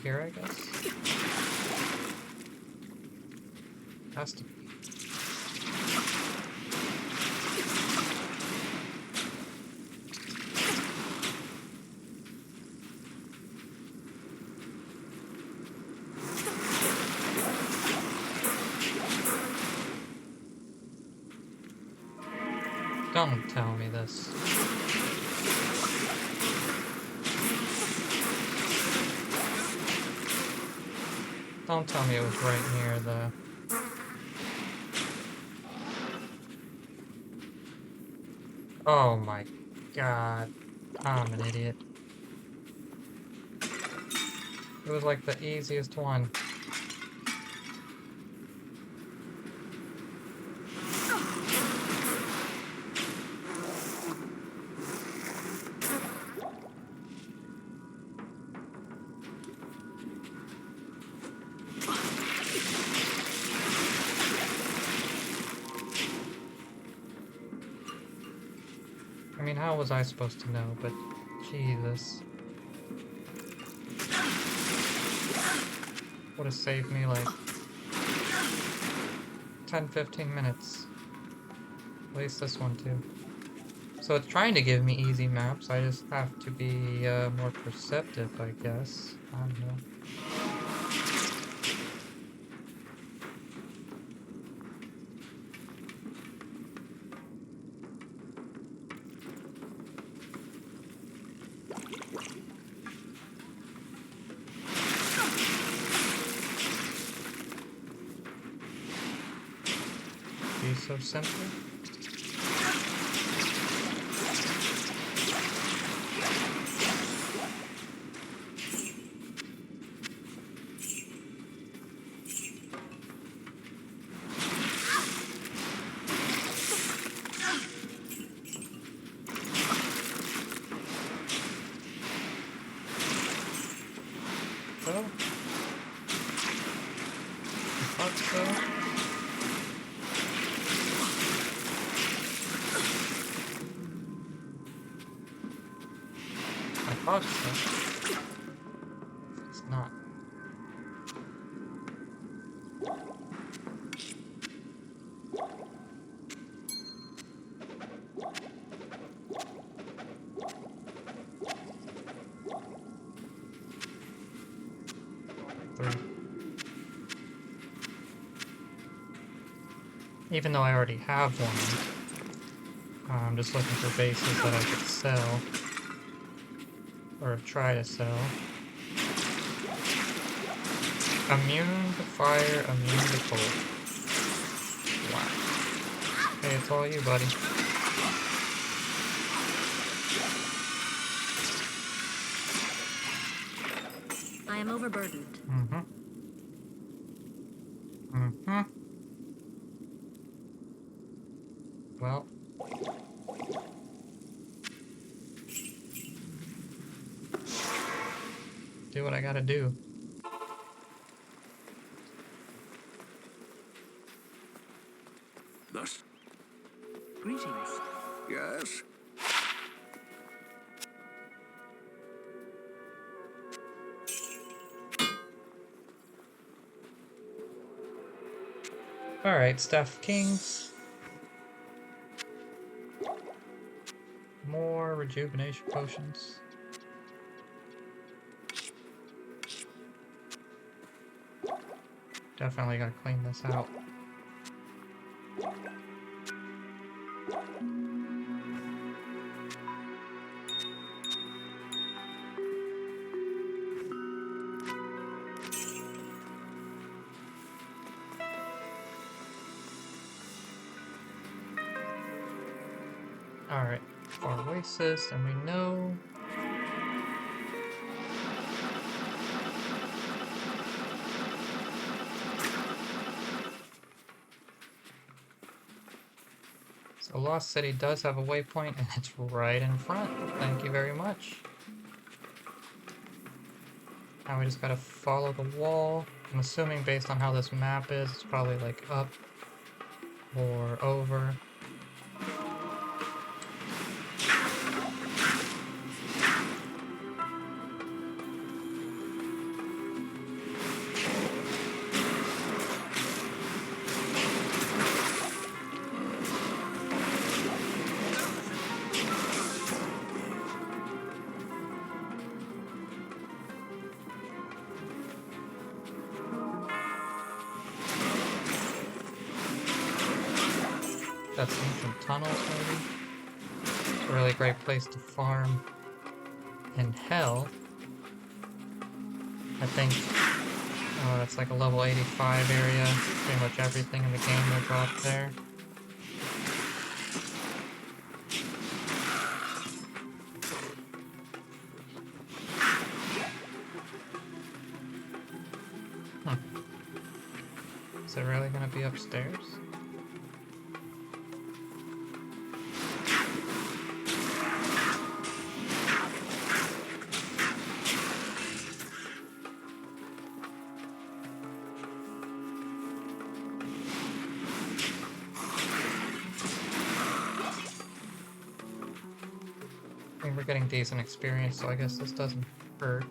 here, I guess. Has to be. Don't tell me this. Don't tell me it was right near the... Oh my god. I'm an idiot. It was like the easiest one. I mean, how was I supposed to know? But Jesus. Would have saved me like 10-15 minutes. At least this one too. So it's trying to give me easy maps, I just have to be more perceptive, I guess. I don't know. Be so simple. So? I thought so. I thought so. It's not. Even though I already have one, I'm just looking for bases that I could sell. Or try to sell. Immune to fire, immune to cold. Wow. Hey, it's all you, buddy. I am overburdened. Mm-hmm. Mm-hmm. Well. Do what I gotta do. Thus, Greetings. yes. Alright, Staff of Kings. More rejuvenation potions. Definitely gotta clean this out. Alright, Far Oasis, and we know... So Lost City does have a waypoint, and it's right in front. Thank you very much. Now we just gotta follow the wall. I'm assuming based on how this map is, it's probably like up or over. That's ancient tunnels, maybe? It's a really great place to farm. In hell, I think that's like a level 85 area. Pretty much everything in the game will drop there. Is it really gonna be upstairs? I mean, we're getting decent experience, so I guess this doesn't hurt.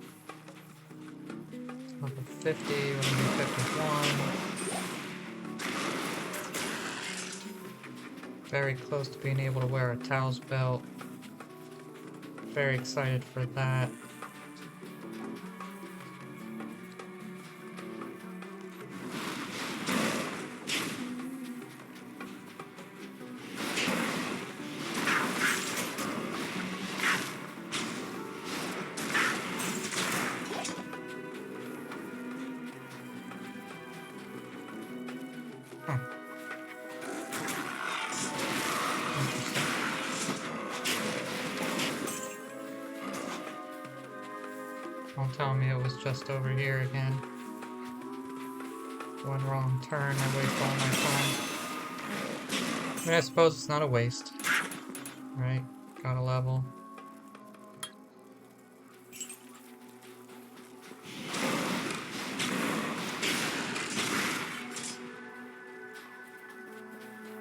Level 50, we're gonna do 51. Very close to being able to wear a Tao's belt. Very excited for that. Don't tell me it was just over here again. One wrong turn, I waste all my time. I mean, I suppose it's not a waste. Right? Got a level.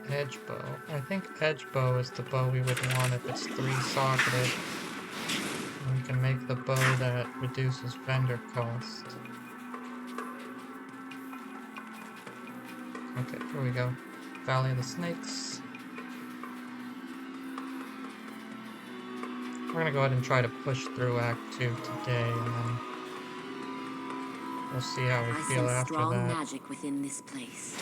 Edge bow. I think edge bow is the bow we would want if it's 3-socketed. We can make the bow that reduces vendor cost. Okay, here we go. Valley of the Snakes. We're gonna go ahead and try to push through Act 2 today, and then we'll see how we feel after strong that. magic within this place.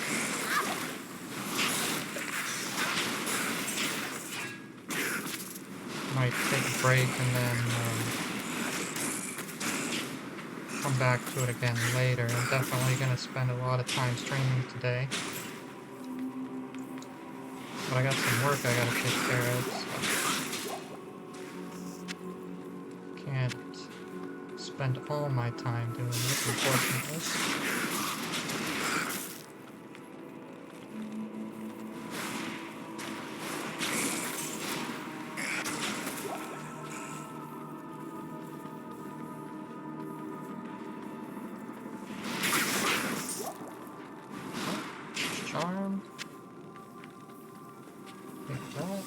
Might take a break and then come back to it again later. I'm definitely gonna spend a lot of time streaming today. But I got some work I gotta take care of, so can't spend all my time doing this, unfortunately. Charmed. Take that.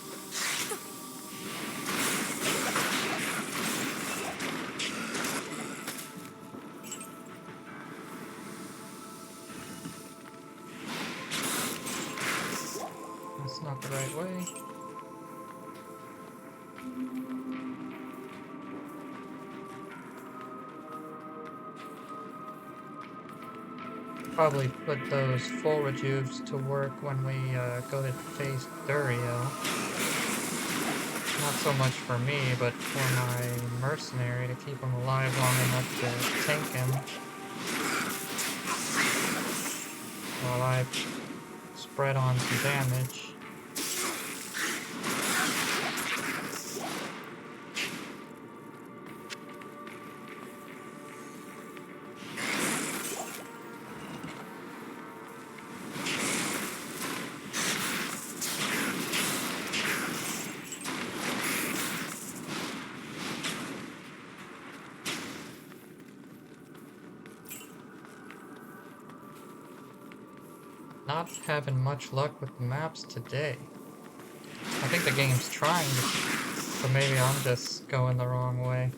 That's not the right way. Probably put those full rejuves to work when we go to face Duriel. Not so much for me, but for my mercenary to keep him alive long enough to tank him. While I spread on some damage. Not having much luck with the maps today. I think the game's trying, but maybe I'm just going the wrong way.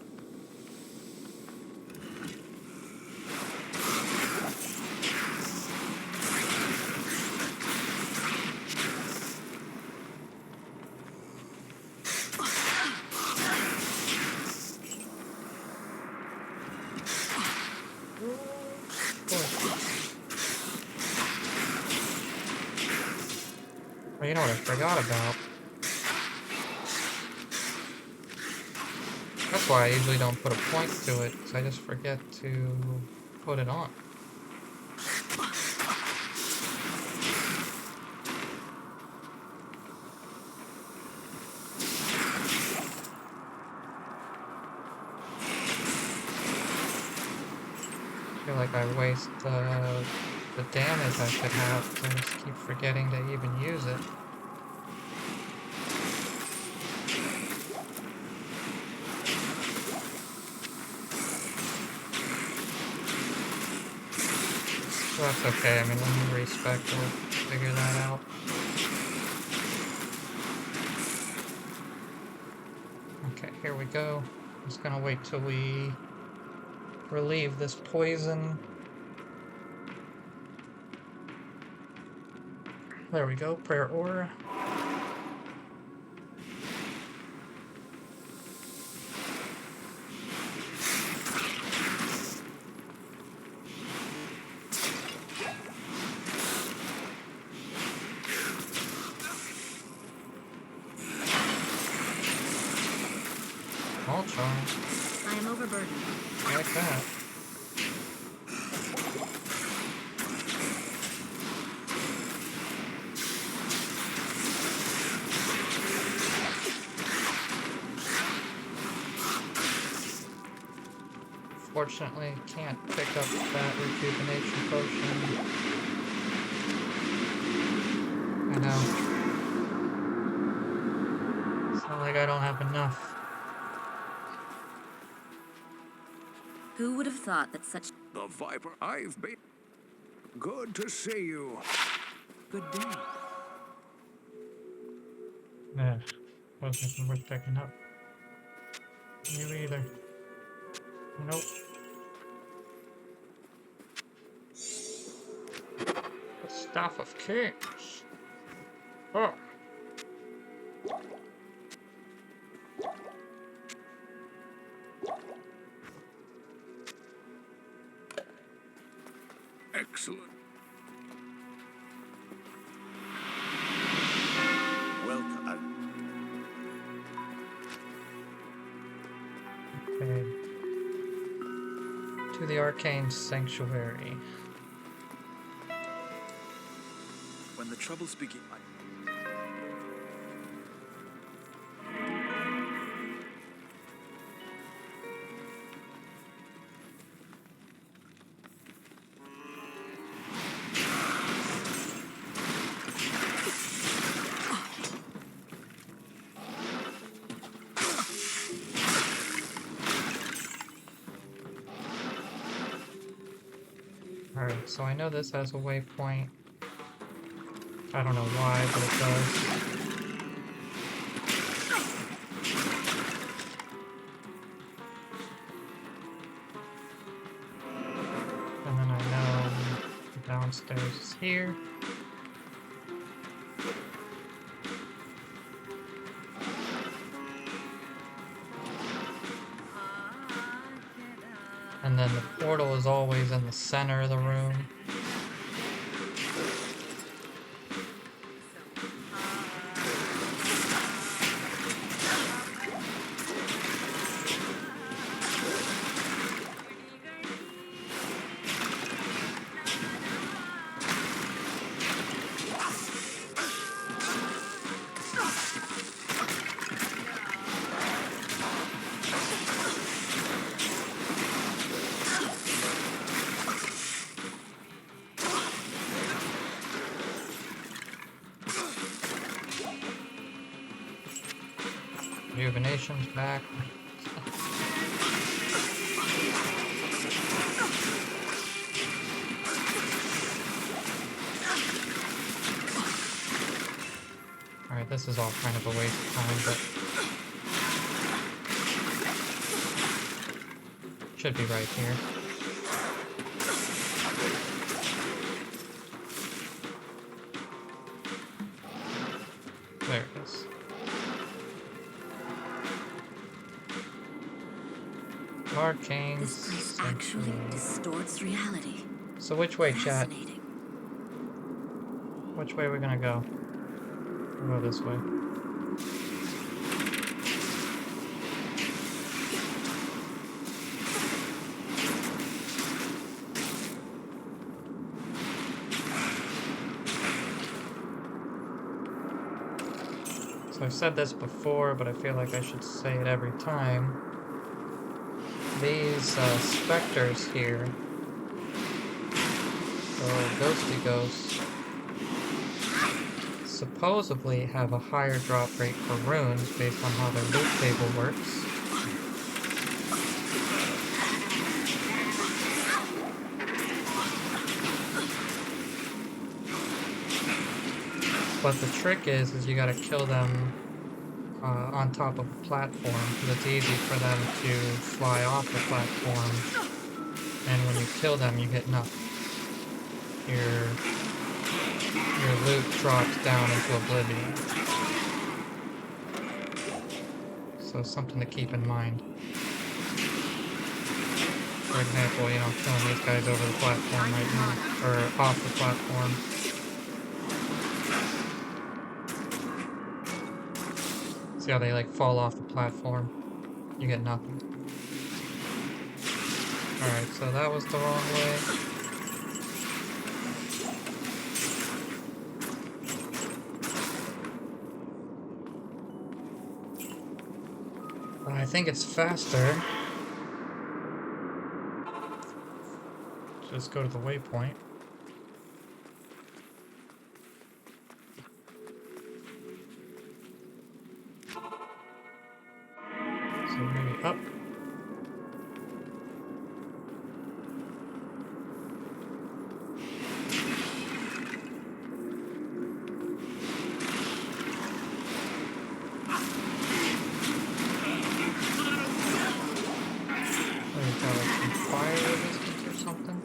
Oh, you know what I forgot about? That's why I usually don't put a point to it, because I just forget to put it on. I feel like I waste the damage I should have, because I just keep forgetting to even use it. So that's okay, I mean, when you respec, we'll figure that out. Okay, here we go. Just gonna wait till we relieve this poison. There we go, prayer aura. All charm. I am overburdened. Like that. Fortunately, can't pick up that rejuvenation potion. I know. It's not like I don't have enough. Who would have thought that such... The Viper, I've been... Good to see you. Good day. Yeah, wasn't even worth picking up. You either. Nope. The Staff of Kings. Oh. Excellent. Welcome. Okay. To the Arcane Sanctuary. When the troubles begin, Alright, so I know this has a waypoint. I don't know why, but it does. And then I know the downstairs is here. And then the portal is always in the center of the room. Rejuvenation's back. Alright, this is all kind of a waste of time, but should be right here. There it is. Arcane This place actually Sanctuary. distorts reality. So which way, chat? Fascinating. Which way are we gonna go? We'll go this way. So I've said this before, but I feel like I should say it every time. These specters here, or ghosty ghosts, supposedly have a higher drop rate for runes based on how their loot table works. But the trick is you gotta kill them on top of a platform, because it's easy for them to fly off the platform, and when you kill them, you get nothing. Your loot drops down into oblivion. So something to keep in mind. For example, you know, I'm killing these guys over the platform right now, or off the platform. See how they like fall off the platform? You get nothing. Alright, so that was the wrong way. I think it's faster. Just go to the waypoint. So maybe up. We've got like some fire resistance or something.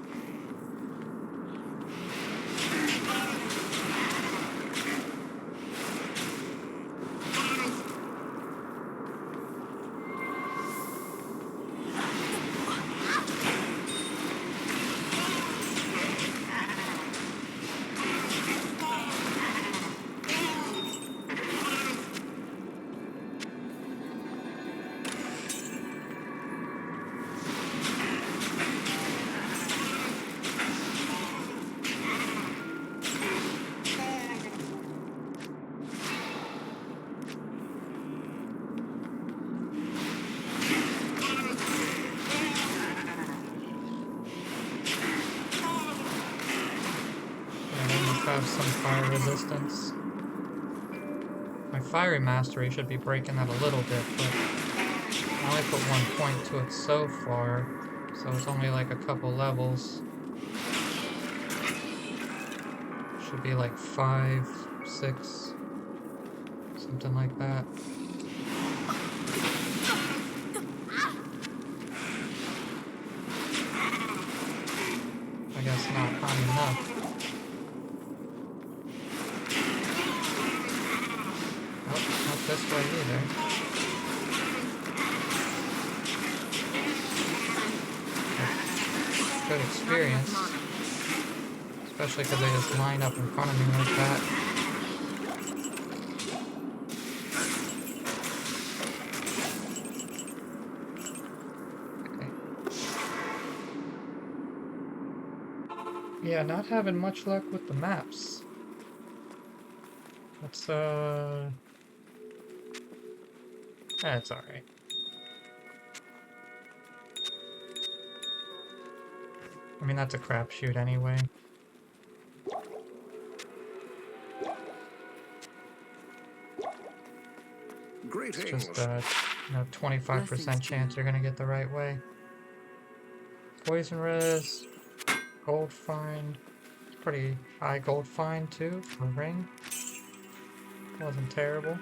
Have some fire resistance. My fiery mastery should be breaking that a little bit, but I only put 1 point to it so far, so it's only like a couple levels. Should be like 5, 6, something like that. I guess not high enough. This way either. Good experience. Especially because they just line up in front of me like that. Okay. Yeah, not having much luck with the maps. Let's that's alright. I mean, that's a crapshoot anyway. Greetings. It's just you know, 25% chance you're gonna get the right way. Poison res, gold find. It's pretty high gold find too for a ring. Wasn't terrible.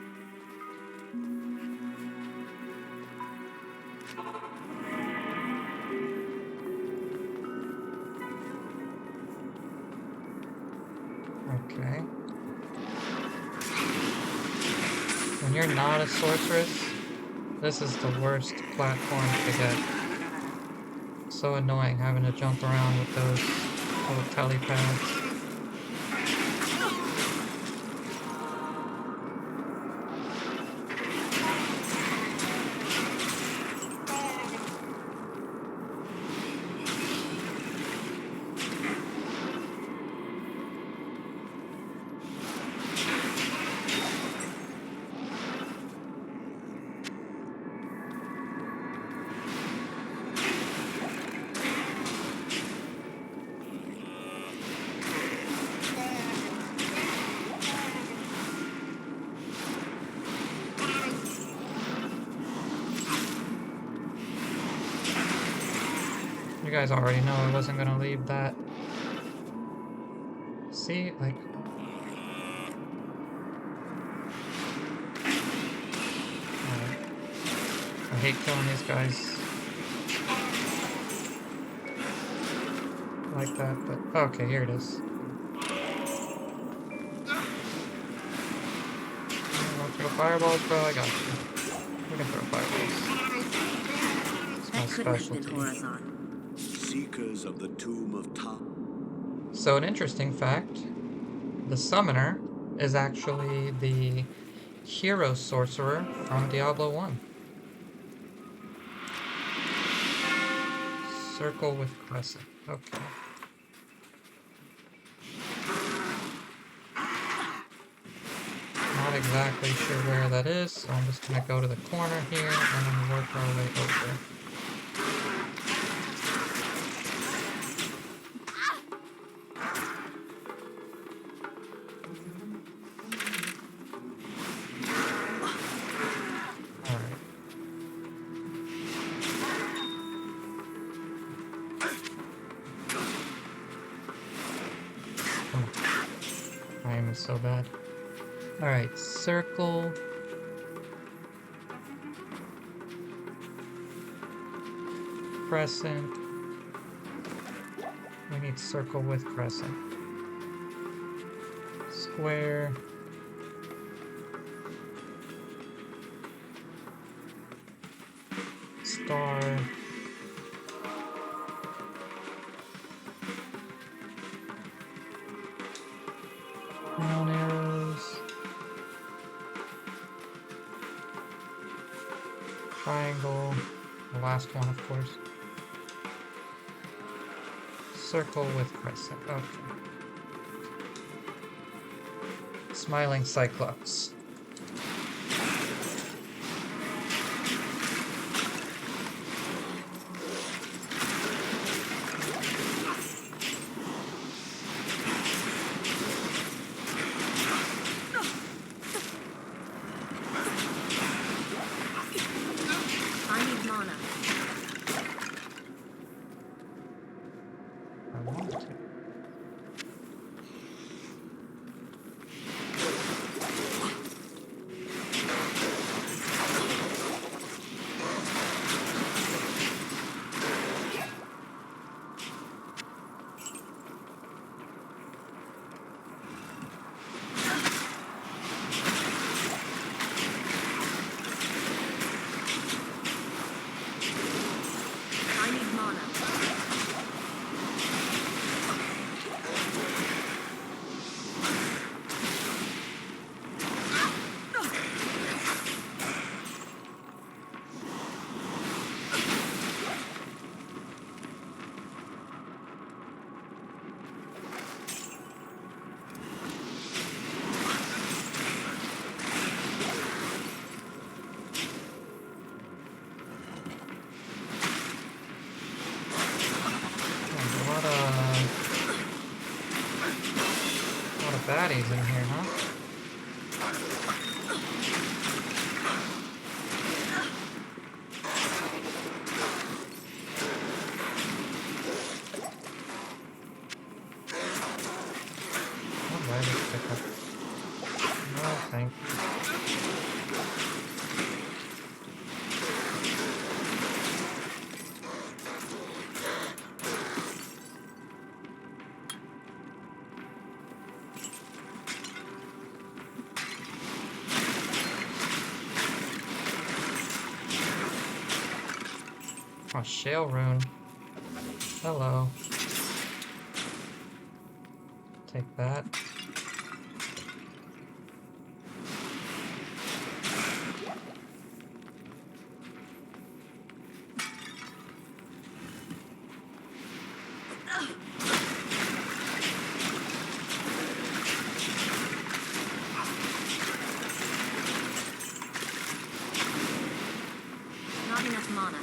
Okay. When you're not a sorceress, this is the worst platform to get. So annoying having to jump around with those little telepads. You guys already know I wasn't gonna leave that. See, like... I hate killing these guys like that, but... Okay, here it is. Want to throw fireballs, bro? I got you. We can throw fireballs. It's my That couldn't have been specialty. Horazon. Seekers of the Tomb of Time. So an interesting fact, the summoner is actually the hero sorcerer from Diablo 1. Circle with crescent. Okay. Not exactly sure where that is, so I'm just gonna go to the corner here and then work our way over. Alright. Oh. My aim is so bad. Alright, circle. Crescent. We need circle with crescent. Square. Star. Down arrows. Triangle. The last one, of course. Circle with crescent. Okay. Smiling Cyclops. I need mana. I want to. I need mana. There's a lot of baddies in here, huh? Alright, let's pick up. No, thank you. Oh, Shale Rune. Hello. Take that. Not enough mana.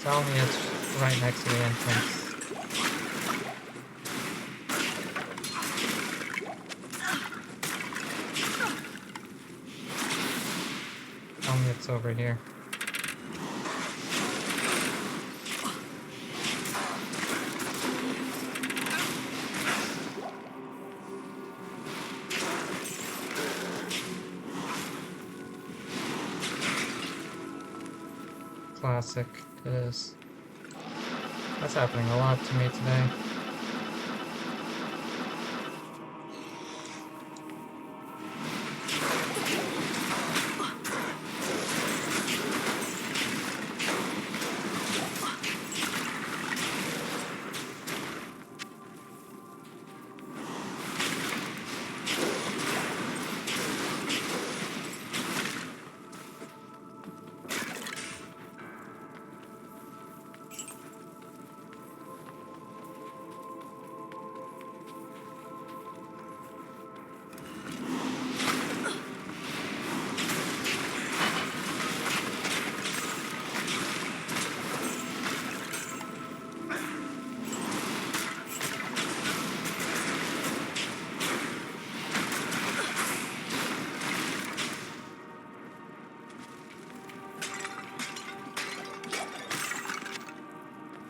Tell me it's right next to the entrance. Tell me it's over here. Classic. It is. That's happening a lot to me today.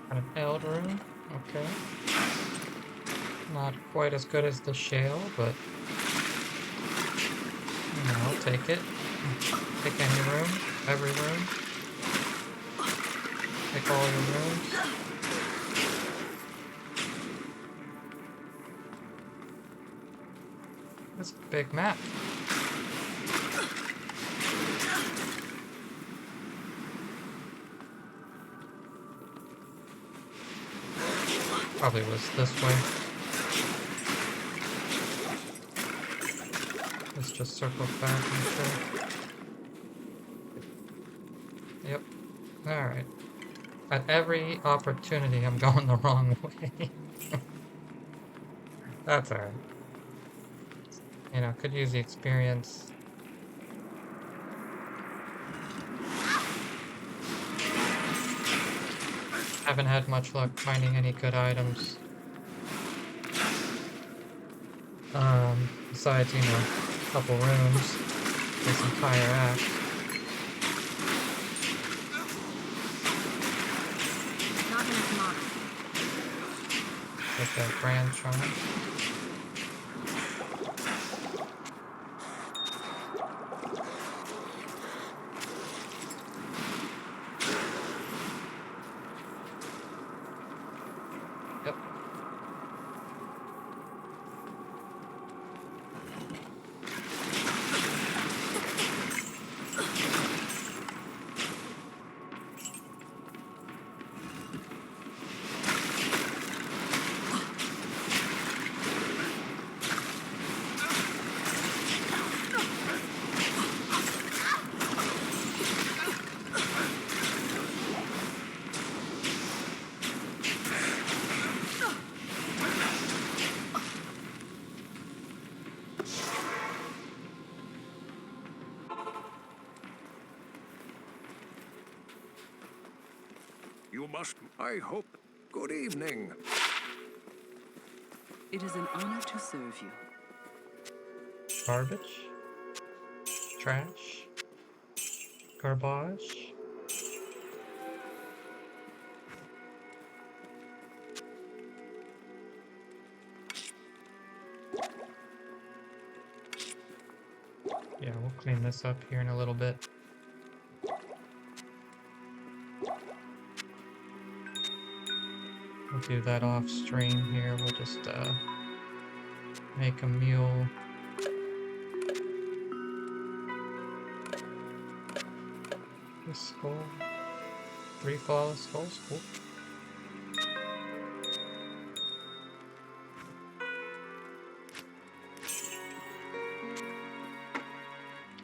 An eld room, okay. Not quite as good as the shale, but you know, I'll take it. Take any room, every room. Take all your rooms. That's a big map. Probably was this way. Let's just circle back and sure. Yep. Alright. At every opportunity, I'm going the wrong way. That's alright. You know, could use the experience. Haven't had much luck finding any good items. Besides, you know, a couple rooms this entire act. Not enough mana. Get that grand charm. Yep. You must. I hope. Good evening. It is an honor to serve you. Garbage. Trash. Garbage. Yeah, we'll clean this up here in a little bit. We'll do that off stream here. We'll just make a mule. This skull. 3 flawless skulls, cool.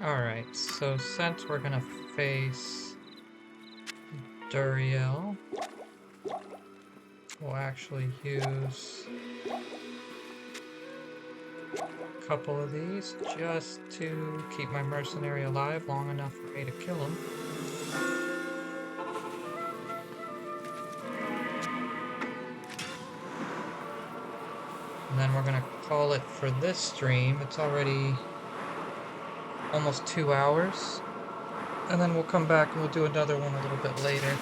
Alright, so since we're gonna face Duriel, we'll actually use a couple of these just to keep my mercenary alive long enough for me to kill him. call it for this stream. It's already almost 2 hours. And then we'll come back and we'll do another one a little bit later.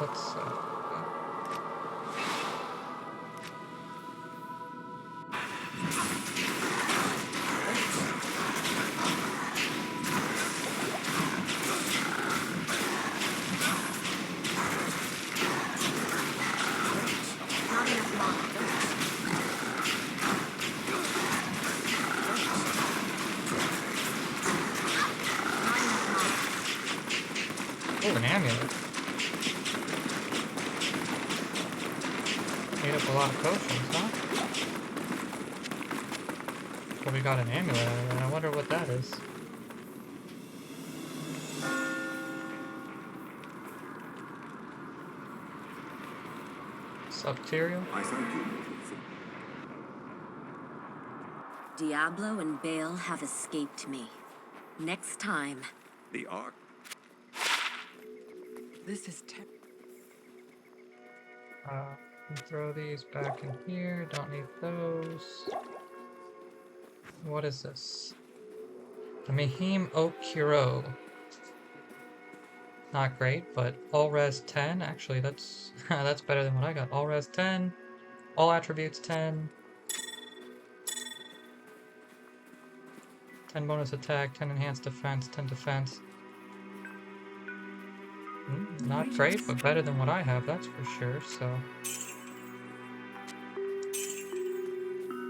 Let's Not enough mana. Not enough mana. oh, an amulet. Ate up a lot of potions, huh? Well, we got an amulet out of it. I wonder what that is. Subterial? I thank you. Diablo and Bale have escaped me. Next time. The ark. This is Throw these back in here. Don't need those. What is this? The Mahim Oak Hero. Not great, but all res 10. Actually, that's that's better than what I got. All res 10. All attributes 10. 10 bonus attack, 10 enhanced defense, 10 defense. Not great, but better than what I have, that's for sure, so.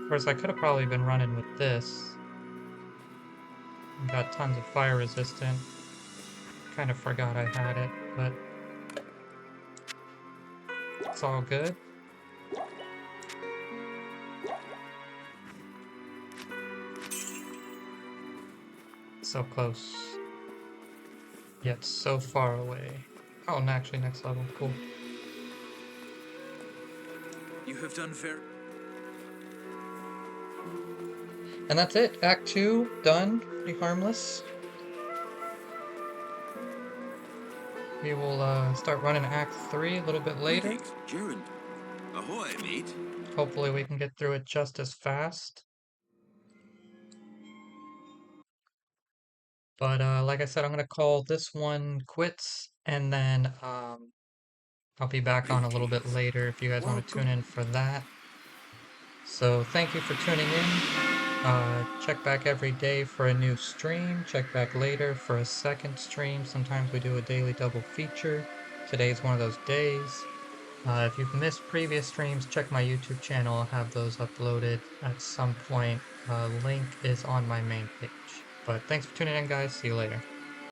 Of course, I could have probably been running with this. Got tons of fire resistant. Kind of forgot I had it, but it's all good. So close. Yet so far away. Oh, and actually next level, cool. You have done very. And that's it, Act 2, done, pretty harmless. We will start running Act 3 a little bit later. Greetings, Gerund. Ahoy, mate. Hopefully we can get through it just as fast. But like I said, I'm going to call this one quits, and then I'll be back on a little bit later if you guys want to tune in for that. So thank you for tuning in. Check back every day for a new stream. Check back later for a second stream. Sometimes we do a daily double feature. Today's one of those days. If you've missed previous streams, check my YouTube channel. I'll have those uploaded at some point. Link is on my main page. But thanks for tuning in, guys. See you later.